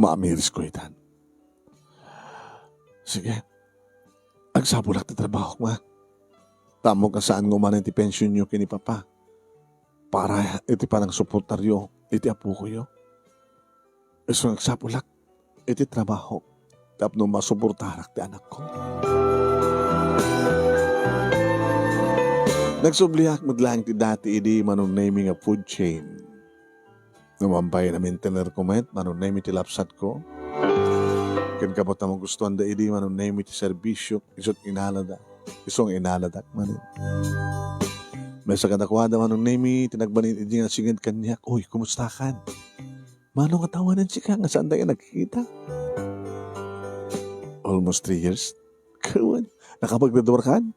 maamiris ko itan. Sige, agsabulak na trabaho ma. Tamo ka saan nga man iti pensyon nyo kini papa. Para iti parang suportaryo, iti apo ko yo. So agsabulak, iti trabaho. Tapno masuportarak ti anak ko. Nagsubliak maglang ti dati idi manong naming a food chain. Numampay na maintainer ko met, manong naming ti lapsat ko. Ken kapot na magustuhan da idi manong naming ti serbisyo, isot inalada. Isong inaladak manin. May sa kadakwada manong naming tinagbanin idi nga sigad kanyak, uy, kumusta kan? Manong katawanan si ka, nga saan tayo nakikita? Almost 3 years. Kawan, nakapagdador kan?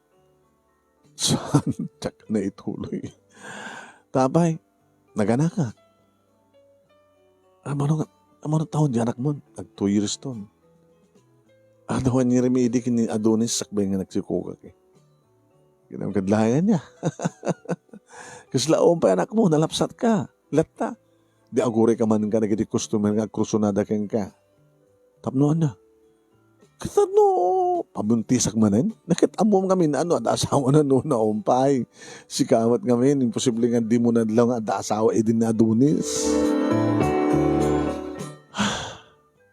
Saan tsak na ituloy? Tabay, naganak ka. Ano taon di anak mo? Nag 2 years ton. Adawan niya rin idi kini Adonis sakbay nga nagsikukak eh. Ginamkadlayan niya. Kaslaon pa anak mo, nalapsat ka. Lata. Di agure ka man ka nagiti customer nga krusunada kang ka. Tapnoan na. Kita no, pabuntisak manin. Nakitamom kami na ano, ada asawa na noon na umpay. Si kamat kami, imposible nga di mo na lang ada asawa edin na Adonis.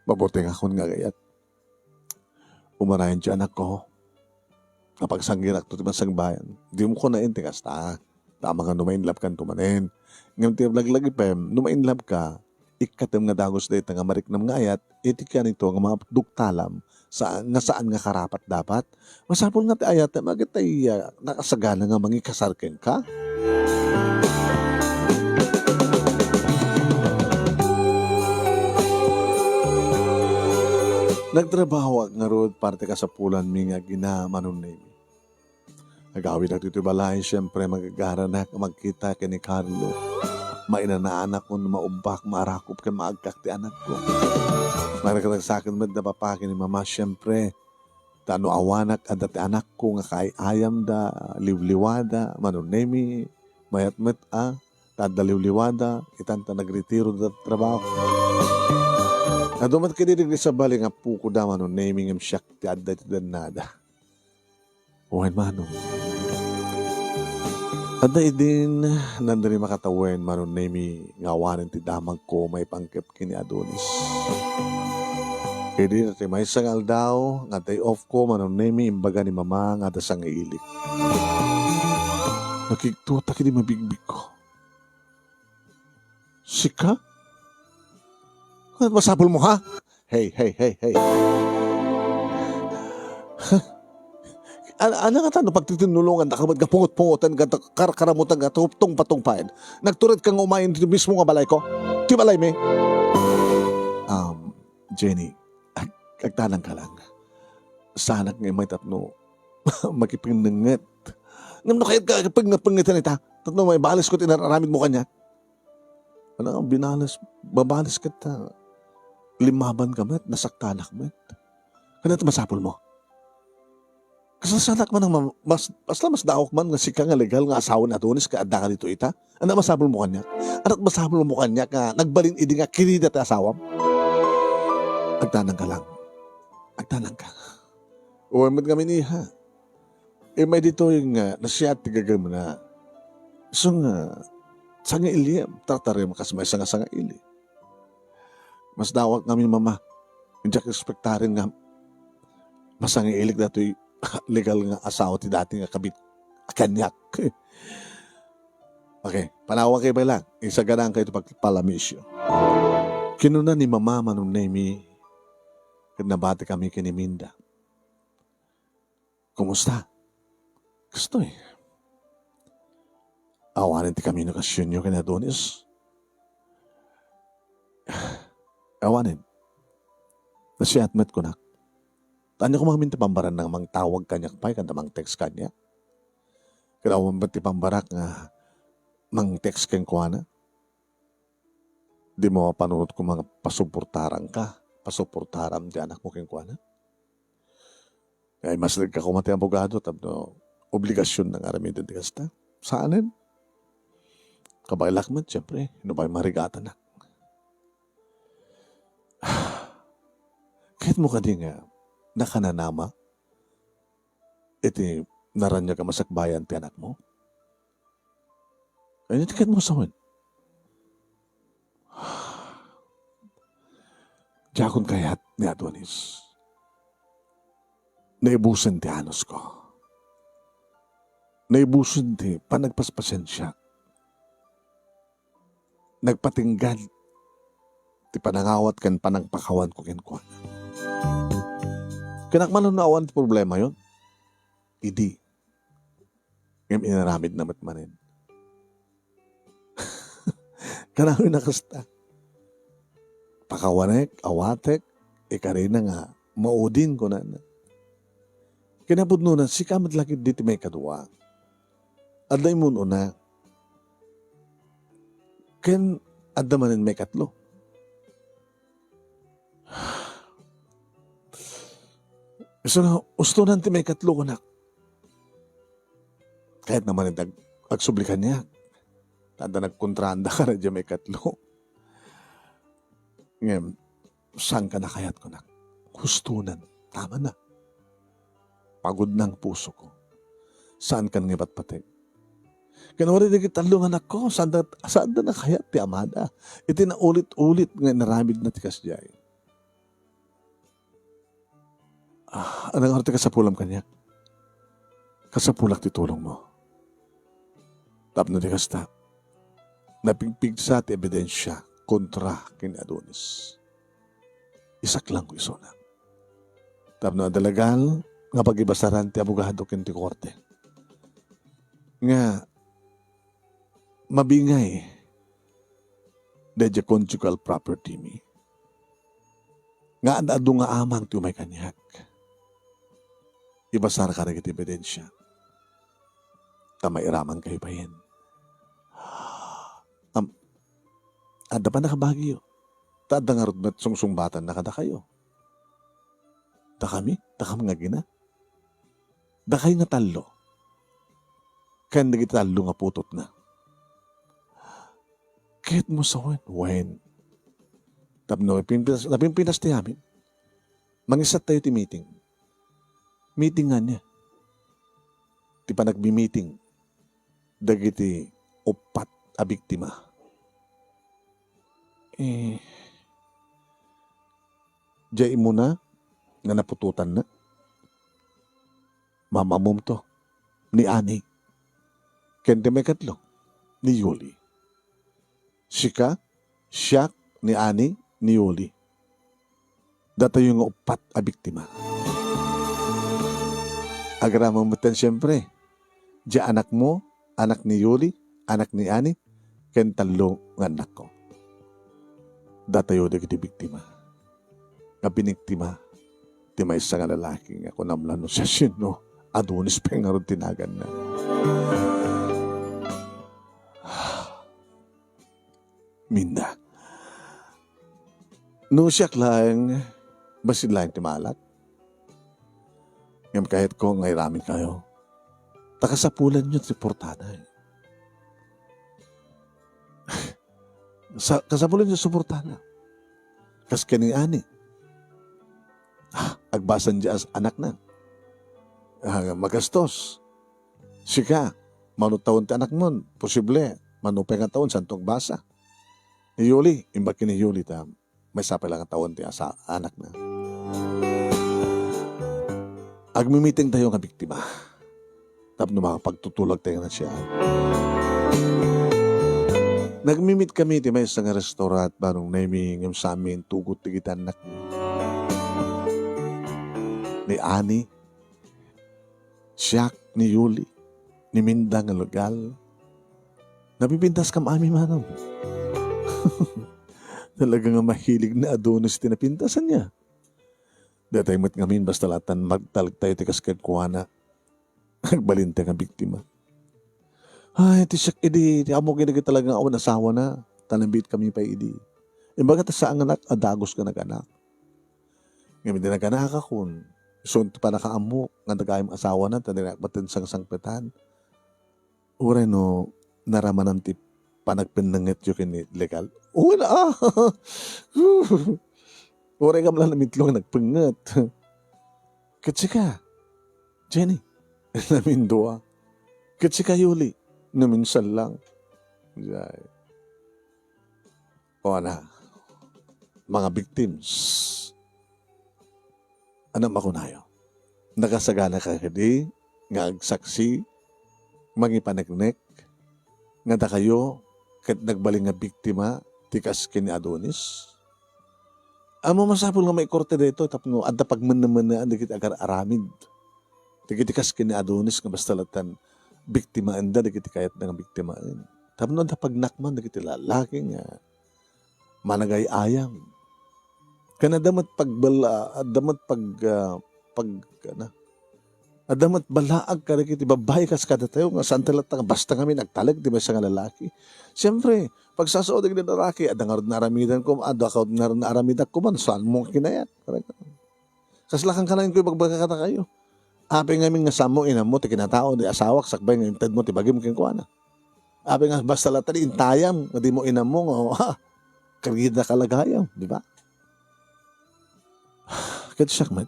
Mabuti nga akong nga gayat. Umarayan siya anak ko. Napagsanggirak to timan sang bayan. Di mo ko na inti kasta. Tama nga numainlab kan tumanen. Ngayon ti laglagi pa, numainlab ka, ikatem nga dagos dahil nga marik ng nga ayat, iti ka nito nga mga duktalam saan nga karapat dapat. Masapol nga ti ayat, magitay nakasagana nga mangikasarken ka. Nagtrabaho nga rod parte ka sa pulan mi nga ginamanon nimi. Nagawid na dito balay, siyempre magagaranak, magkita kay ni Carlo. Mainanaanak ko na maubak, maarakop ka, maagkak ti anak ko. Maragkatag sa akin, na papakin ni mama, siyempre, tano awanak, ada ti anak ko, nga kay ayam da, liwliwada, manunemi, mayat-met tada liwliwada, itanta nagretiro da trabaho. Nadumat ka din sa bali nga puko da, manunemi, ngam siyak ti adda ti danada. Uwan manong. At na idin, nandari makatawen manon nemi ngawanin ti damag ko may pangkep kini Adonis. Kaya din may sangal daw, nga day off ko manon nemi imbaga ni mama nga dasang iilik. Nakiktuta kini mabigbig ko. Sika? Masapol mo ha? Hey. Ano nga tanong, pag titinulungan na ka, magkapungot-pungotan, karamutan ka, tungpatungpain. Nagturit kang umayin dito mismo nga balay ko. Di balay, me? Jenny, agtanang ka lang. Sanak nga may tatno, makipinangat. Ngam na kaya pagnapangitan ita, tatno may balis ko, tinaramid mo kanya. Ano nga, babalis ka ta. Limaban ka met, nasaktanak met. Kaya masapol mo. Kasi sanak man ang mas daok man nga sika nga legal nga asawa na Adonis ka adda ka dito ita. Ano masabol mo kanya? Ano masabol mo kanya ka nagbalin idi nga kinida ta asawam? Agtanang ka lang. Agtanang ka. O man kami niha. May dito yung nasiyat tigagam na. So nga, sanga iliyam. Tartari mo kasi may sanga ili. Mas dawak kami mama. Hindi ka ekspektarin nga masanga ilig dato'y legal nga asawa ti dati nga kabit kanyak. Okay, panawa kayo ba lang? Isa ganang kayo ito pagpalamisyo. Kinuna ni mama manong nemi nabati kami kiniminda. Kumusta? Gusto Awanin ti kami nakasyon nyo kina Adonis. Awanin. Nasiyatmet ko na. Tanya ko mga pambaran ng mga tawag kanya kapay, kanda mang text kanya. Kaya ba ti pambarak nga mang text kang kuwana? Di mo panunod ko mga pasuportarang ka, pasuportaram di anak mo kang kuwana? Kaya mas ka kumati abogado, tabno obligasyon ng aramidin di kasta. Saanin? Kabailak man, siyempre, inubay marigata na. Kahit mo ka din nga, nakananama, iti naranya ka masakbayan ti anak mo. Ay, nitikat mo sa akin. Diyakon kayat ni Adonis. Naibusan ti anos ko. Naibusan ti panagpaspasensya. Nagpatinggan ti panangawat kan panagpakawan ko kinukuha. Kinakmanon na awan problema yon. Idi. Ngayon inaramid na matmanin. Kanahoy nakasta. Pakawanek, awatek, ikarina nga, maudin ko na. Kinabudno na, si kamad lagi diti may kadwa. Aday mo na. Ken, adamanin may katlo. So na, gusto nanti may katlo ko na. Kahit naman agsublikan niya. Tanda nagkontranda ka na dyan may katlo. Ngayon, saan ka na kayat ko na? Hustunan. Tama na. Pagod ng puso ko. Saan ka nang ibat-patig? Kanawari na kitalo nga ako. Saan na kayat ti amada? Iti na ulit-ulit nga naramid na tikas dyan. Anong arte ka sa pulam kanya? Kasapulak titulong mo. Tapno di kasta, napigpig sa ti ebidensya kontra kini Adonis. Isak lang ko iso na. Tapno adalagal, nga pagibasaran ti abogado ken ti korte. Nga, mabingay, dedya conjugal property mi. Nga ado nga amang ti umay kanyak. Ibasar ka rin iti ebidensya. Tamairaman kayo pa yan. Ada pa nakabagyo. Tada nga rudmet sungsungbatan na kada kayo. Da kami nga gina. Da kayo nga talo. Kaya naging talo nga putot na. Kahit mo sa wen. Tapno, napimpinas ti amin. Mangisat tayo ti meeting. Meeting nga niya. Ti pa nagbi-meeting. Dagiti upat a biktima. Diyan mo na nga napututan na. Mamamom to. Ni Ani. Kende may katlo. Ni Yuli. Sika, siya, ni Ani, ni Yuli. Data yung upat a biktima. Agarama mo tan siyempre. Diyan anak mo, anak ni Yuli, anak ni Ani, ken talo nga anak ko. Datayo da kiti biktima. Nga biniktima, ti may isa nga lalaki nga kunamlan no siya sino, Adonis pa nga rin tinagan na. Minda. No siyak lang, basid lang ti malat. Ngayon kahit ko ngay ramin kayo, takasapulan nyo ti portada eh. Kasapulan nyo sa portada. Kas kani Ani. Agbasan di as anak na. Magastos. Sika, manutawon ti anak mo. Posible, manupay nga taon, santong basa. Ni Yuli, imbak ni Yuli, may sapay lang ang taon ti asa anak na. Agmimiting tayo nga biktima. Tapno makapagtutulag tayo na siya. Nagmimit kami ti may isang restaurant barong naming yung sa amin tugot ti gitanak ni Ani, siyak ni Yuli, ni Minda nga lugal. Napipintas kam amin manong. Talaga nga mahilig na Adonis tinapintasan niya. Datay mo't ngamin basta latan magtalag tayo ti kaskagkuana. Nagbalinte nga biktima. Ay, tisyak idi, amo kinagay talagang awan asawa na. Tanambit kami pa idi. Imbaga ta sa ang anak, adagos ka nag-anak. Ngayon din nag-anak akon. So, pa nakaamo, nga nagayang asawa na, tanakbatan sang sangpetan. Ure no, naramanan ti panagpinangit yung kini legal. Uy na Ure ka mala namitlong nagpingat. Katsika, Jenny, namin doa. Katsika Yuli, naminsan lang. O na, mga victims, anong makunayo? Nakasagana ka kadi, nga agsaksi, mangipanagnek, nga da kayo, kat nagbaling nga biktima, tikas kini Adonis. Amo masapol nga may korte dito, tapno, adda pagmanamana, dikit agar aramid. Dikitikas kini Adonis, nga basta latan, biktima anda, dikit kayat na nga biktimaan. Tapno, adda pagnakman, dikit lalaki nga, managay ayam. Kana damat pagbala, damat adamat balaag ka rin, babae kas kada tayo, nga saan talat nga, basta kami nagtalag, di ba sa nga lalaki. Siyempre, pag sasood ng lalaki, adangarod na aramidan ko, adakaw na aramidan ko man, saan mo kinayat? Kaslakan ka na yun ko, bagbaga ka na kayo. Ape nga nga samo, ina mo, ti kinatao, di asawak, sakbay nga intad mo, ti bagim kinkwana. Ape nga, basta latan, intayam, di mo ina mo, kargida kalagayam, di ba? Kaya siyakmat,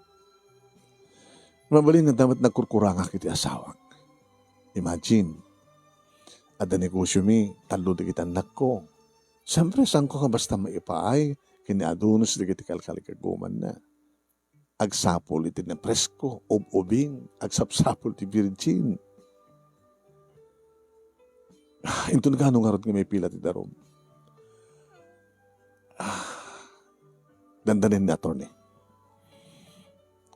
mabalin nga dapat nagkurkuranga kiti asawak. Imagine, ada negosyo mi, talo di kita anak ko. Siyempre, saan ko ka basta maipaay, kini Adonis di kiti kalkalikaguman na. Agsapol iti na presko, ubing, agsapsapol ti virgin. Ito na ganong harot nga may pila ti darom. Dandanin na attorney.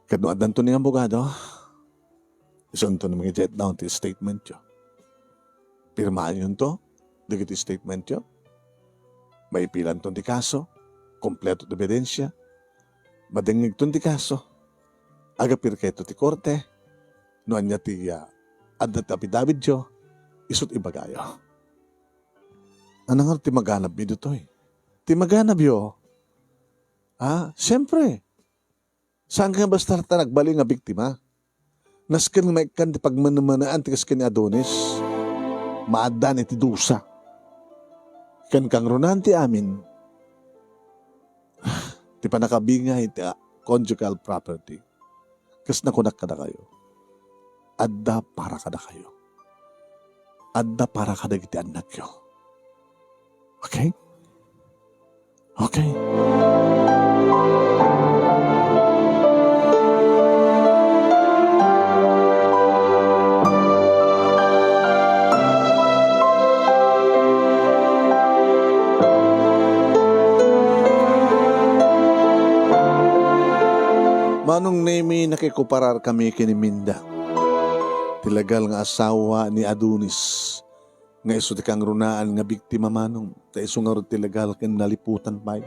Kadno adan to ni abogado, isunto na mga jet down ti statement yo. Pirmaan yun to, digiti statement yo. May pilan to ti kaso, kompleto ti ebidensya, madengig to ti kaso, agapir kayo ti korte, noan niya ti adat apidabid yo, isut ibagayo. Anong ti maganap mi dito eh? Ti maganap yo, siyempre, saan ka basta nagbali nga biktima? Naskan may kan ti pagmanamanaan ti kaskan ni Adonis, maadan iti dusa. Kan kang runan ti amin, ti panakabingay ti conjugal property. Kas nakunak kada kayo. Adda para kada kayo. Adda para kada iti anak yo. Okay? Okay. Manong Nemi nakikuparar kami kini Minda. Tilagal nga asawa ni Adonis. Nga iso ti kang runaan nga biktima manong. Ta iso nga rin tilagal ken naliputan pa.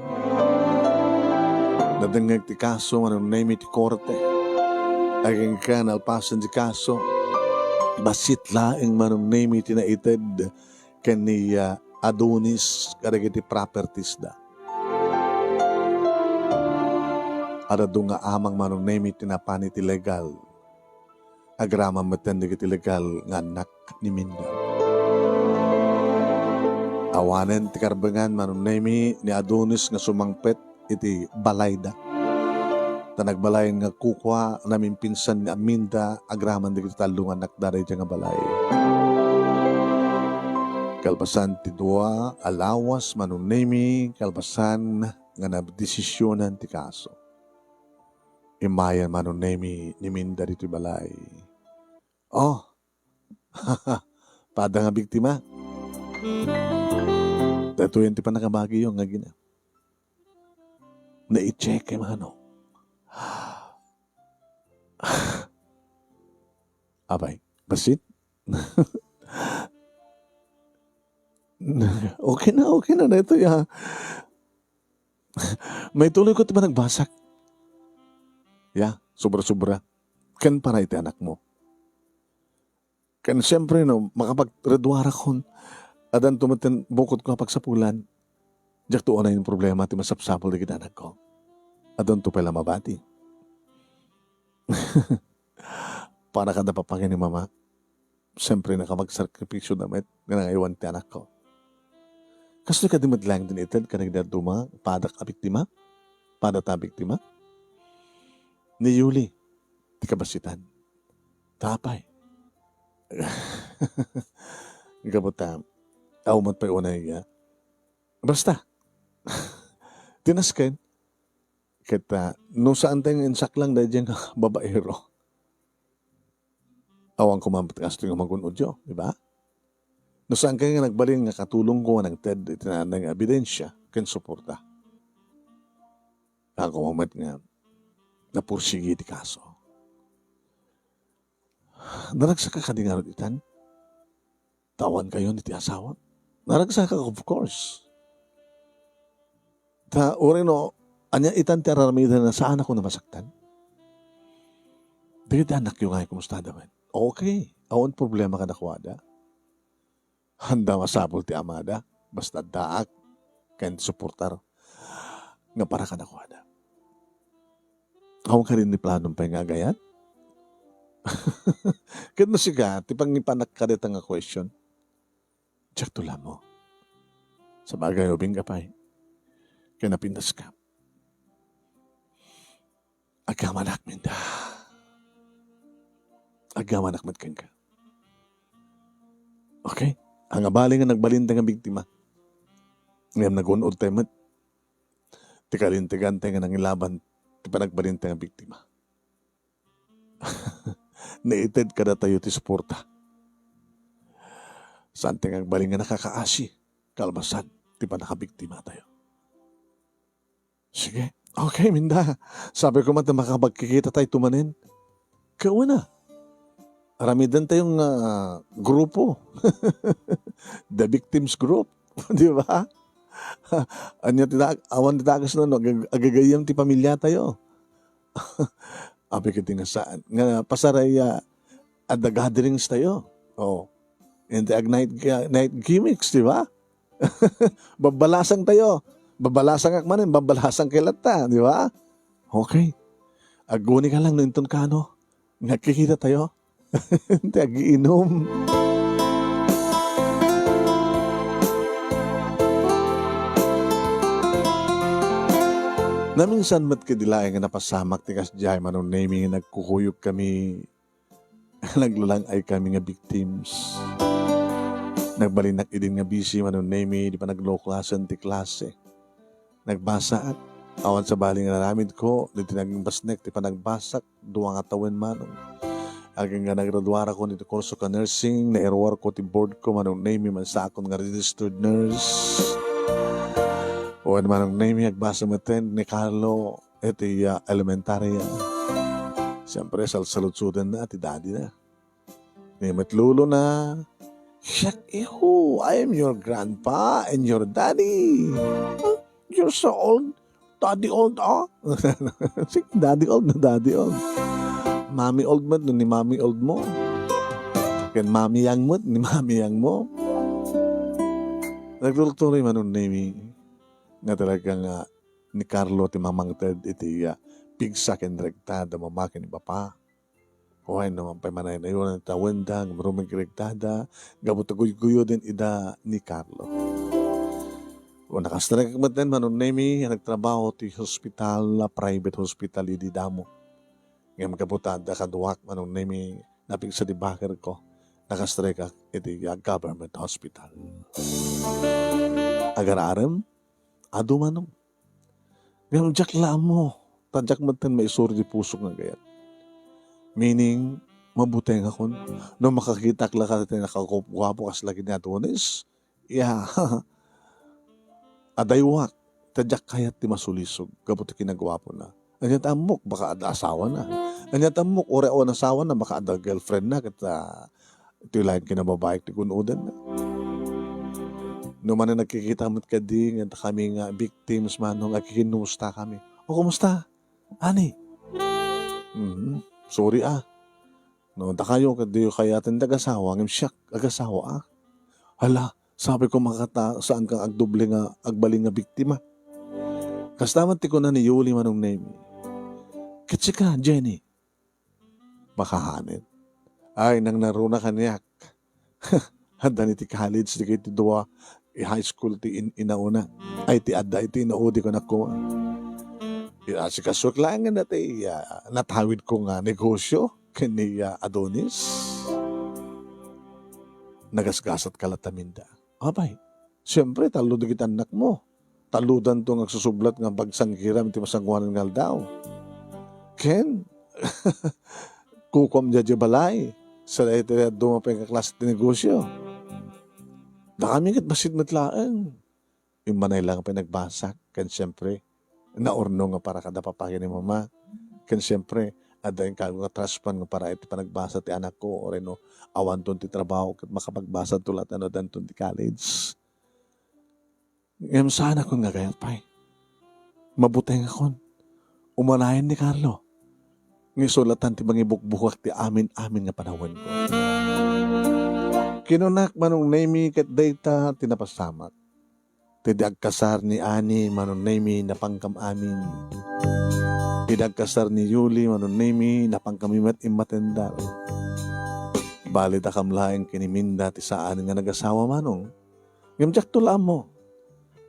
Nadangag ti kaso manong Nemi ti korte. Aging ka nalpasan ti kaso. Basit laeng manong Nemi ti naited ken ni Adonis kadagiti properties da. Ada nga amang manong Nemi tinapani ti legal. Agrama matende ti legal nga anak ni Minda. Awanen ti karbangan manong Nemi ni Adonis nga sumangpet iti balayda. Tanagbalay nga kukwa namin pinsan ni Minda agraman di talungan anak daray nga balay. Kalbasan ti dua alawas manong Nemi kalbasan nga nabdesisyonan ti kaso. Imayan manong Nemi ni Minda dito balay. Oh, pada nga biktima. Dato yan ti pa nakabagi yung nga gina. Na-i-check kay mano. Abay, basit? Okay na na ito ya. May tuloy ko ti pa nagbasak. Sobra-sobra. Kan para iti anak mo. Kan siyempre, makapag-redwara kon, adan tumatin bukod ko pagsapulan, diyak tuon na yung problema, ti masapsapol di anak ko. Adan to pala mabati. Para kada papangin ni mama, siyempre nakapag-sakripisyo damit, nangayawan ti anak ko. Kaso ka di madlang din itin, kanagdad duma, padak a biktima, padat a biktima, ni Yuli, di kabasitan. Tapay. Gabuta, aumat pa yung unay. Basta. Tinaskin. Kita, no saan tayong insak lang dahil dyan babaero. Awang kumampit kasto yung magunod yun, di ba? No saan kayo nga nagbaling nga katulong ko ng TED, itinanang ebidensya, ken suporta. Ako kumampit nga, napursigi di kaso. Naragsaka ka di nga rin itan? Tawan kayo ni ti asawa? Naragsaka ka, of course. Uri no, anya itan ti araramidan na saan ako namasaktan? Dahil anak yung ay kumusta daman. Okay, awan problema ka nakuwada. Handa masapol ti amada, basta daak, kain suportar, nga para ka nakuwada. Ako ka rin ni planong pa yung agayat? Kaya no siya, tipang ipanak ka rin nga question. Tsak tula mo. Sa bagay obing ka pa eh. Kaya napindas ka. Agamanak minda. Agamanak matkan ka. Okay? Ang abali nga nagbalinda nga biktima. Ngayon nag-unod tayo mat. Tikalintigan tayo nga nangilaban. Di pa nagbalinda nga biktima. Naited ka na tayo ti suporta. Saan tingang baling nga nakakaasi, kalbasan, di pa nakabiktima tayo. Sige, okay, Minda. Sabi ko man na makapagkikita tayo tumanin. Kaya na. Aramidan tayong grupo. The Victims Group. Di ba? Awan titagas na, agagayam ti pamilya tayo. Abi ka nga saan. Nga pasaraya at the gatherings tayo. Oh. And the night gimmicks, di ba? Babalasang tayo. Babalasang akmanin, babalasang kilata, di ba? Okay. Aguni ka lang no inton ka, no? Nakikita tayo. Hindi, agiinom. Naminsan mat kadilaeng nga napasamak ti kasjay manong naming nagkukuyog kami. Naglulang ay kami nga victims. Nagbalinak idin nga busy manong naming di pa naglow klasan ti klase. Nagbasa at awan sa baling nga naramid ko, di tinaging basnek, di pa nagbasak, duwang atawin manong. Aging nga nagraduara ko nito kurso ka nursing, na-erwar ko ti board ko, manong name man sa akong nga registered nurse. O manong name, agbasa maten ni Carlo, iti elementarya. Siyempre, salsalutsudan na, ti daddy na. Ni matlulo na, Shak, I am your grandpa and your daddy. You're so old. Daddy old, ah? Sige, daddy old na daddy old. Mommy old mo, ni mommy old mo. Kan mommy young mo, ni mommy young mo. Nagtuloy man nun name nga talagang ni Carlo ti mamang ted iti pigsak and regtada mamakin ni Papa. Huwag naman pa manay na yun ang tawendang maruming regtada gabutaguy-guyo din ida ni Carlo. O nakastrike mo din man nun name nagtrabaho ti hospital, private hospital di damo. Ngayon kabutada kaduwak man nun name napig sa dibakir ko. Nakastrike iti government hospital. Agar-aram, ado manong. Ngayon, jakla mo. Tadyak mo din may isuri di pusok nga gayat. Meaning, mabuting ako. No makakita ka lang ka nakakupwapo kas lagi na donis. Yeah. Adaywak. Tadyak kayat di masulisog. Kabuti kinagwapo na. Anyat amok, baka ada asawa na. Anyat amok, ore-o na asawa na, baka ada girlfriend na. Kata, ito yung lahat kinababaik ti kunudan na. No man na nagkikita mo't kading at kami nga victims man nung nagkikinusta kami. O, kumusta? Ani? Sorry ah. No, da kayo kaya tindag asawa. Ngam siyak, agasawa ah. Hala, sabi ko makata saan kang agdoble nga agbaling nga biktima. Kastaman ti ko na ni Yuli manong name. Kitsi ka, Jenny. Makahanin. Ay, nang naruna kaniyak. Handa ni ti college, di kayo ti duwa, high school ti inauna. Ay, ti adda, iti inaudi ko na ko. Si kasuk lang nga ti natawid ko nga negosyo kani Adonis. Nagasgasat kalataminda. Abay, siyempre, taludog kita anak mo. Taludan to nga susublat nga bagsang hiram ti masangwanan nga daw. Ken, kukom dya balay. Sa ito dumapay ka klase ti negosyo. Dami kat basit matlaan. Yung manay lang pa nagbasak. Kan siyempre, naorno nga para kada papagyan ni mama. Kan siyempre, ada yung kago nga traspan nga para iti panagbasa ti anak ko. O rin awan ton ti trabaho kat makapagbasa tulat dan ton ti college. Ngayon sana ko nga gayat pa'y. Mabuteng akon. Umanayan ni Carlo. Ngisulatan ti mangibukbukak ti amin-amin nga panahon ko. Kinunak manong name kat data tinapasamak. Ti agkasar ni Ani manong name napangkam amin. Ti agkasar ni Yuli manong name napangkamimat imatendar. Balit akam laeng kiniminda ti saan nga nagasawa manong. Ngimjak tulaan mo.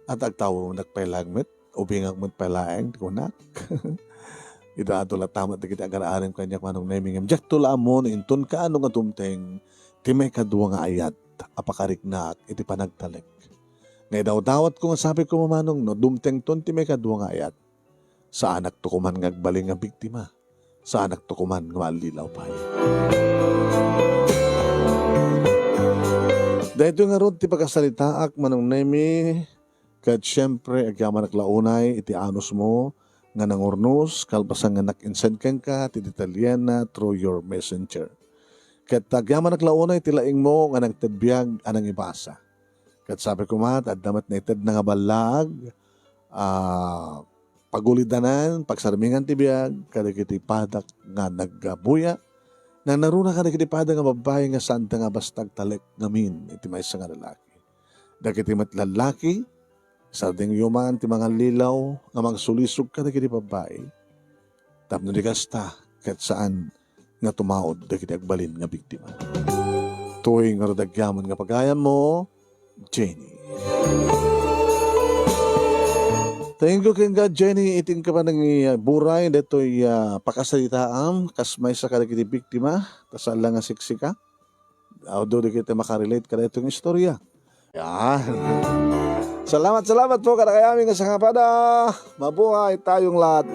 At agtawo nagpailagmet, ubingag mo't pailaeng ti kunak. Ida ato la tamat na kita agar-arim kanyak manong naming jak tula mo no inton ka ano nga tumteng ti may kadwa nga ayat apakariknak iti panagtalik. Ngay daw dawat ko nga sabi ko mamanong no dumteng ton ti may kadwa nga ayat sa anak to kuman nga agbaling nga biktima sa anak to kuman nga malilaw pa. Dahil ito nga ron, ti pagkasalitaak manong nemi, kat syempre, agyaman naklaunay, iti anos mo, nga nangurnos, kalpasan nga nakinsend ka, ti Italiana through your messenger. Kat agyaman naklaunay, tilaing mo, nga nang tadbiyag, anang ibasa. Kat sabi ko mat, at damat na itad na nga balag, pagulidanan, pagsarmingan ti biyag, kada kiti padak nga nagbuya, na naruna ka na kiti padak nga babae nga santa nga bastag talek ngamin, iti may nga lalaki. Dagiti mat lalaki, sa ding yuman ti mga lilaw, nga magsulisog ka na kiti babae, tapno di kasta, kat saan nga tumaod, dagiti agbalin nga biktima. Tuwing nga radagyaman nga pagayam mo, Jenny. Thank you kay God, Jenny. Iting ka pa ng buray. Dito'y pakasalitaam. Kasmay sa kadagiti biktima. Tasal lang nga siksika. Although di kita makarelate ka na itong istorya. Yan. Salamat po kada kayaming kasangapada. Mabuhay tayong lahat.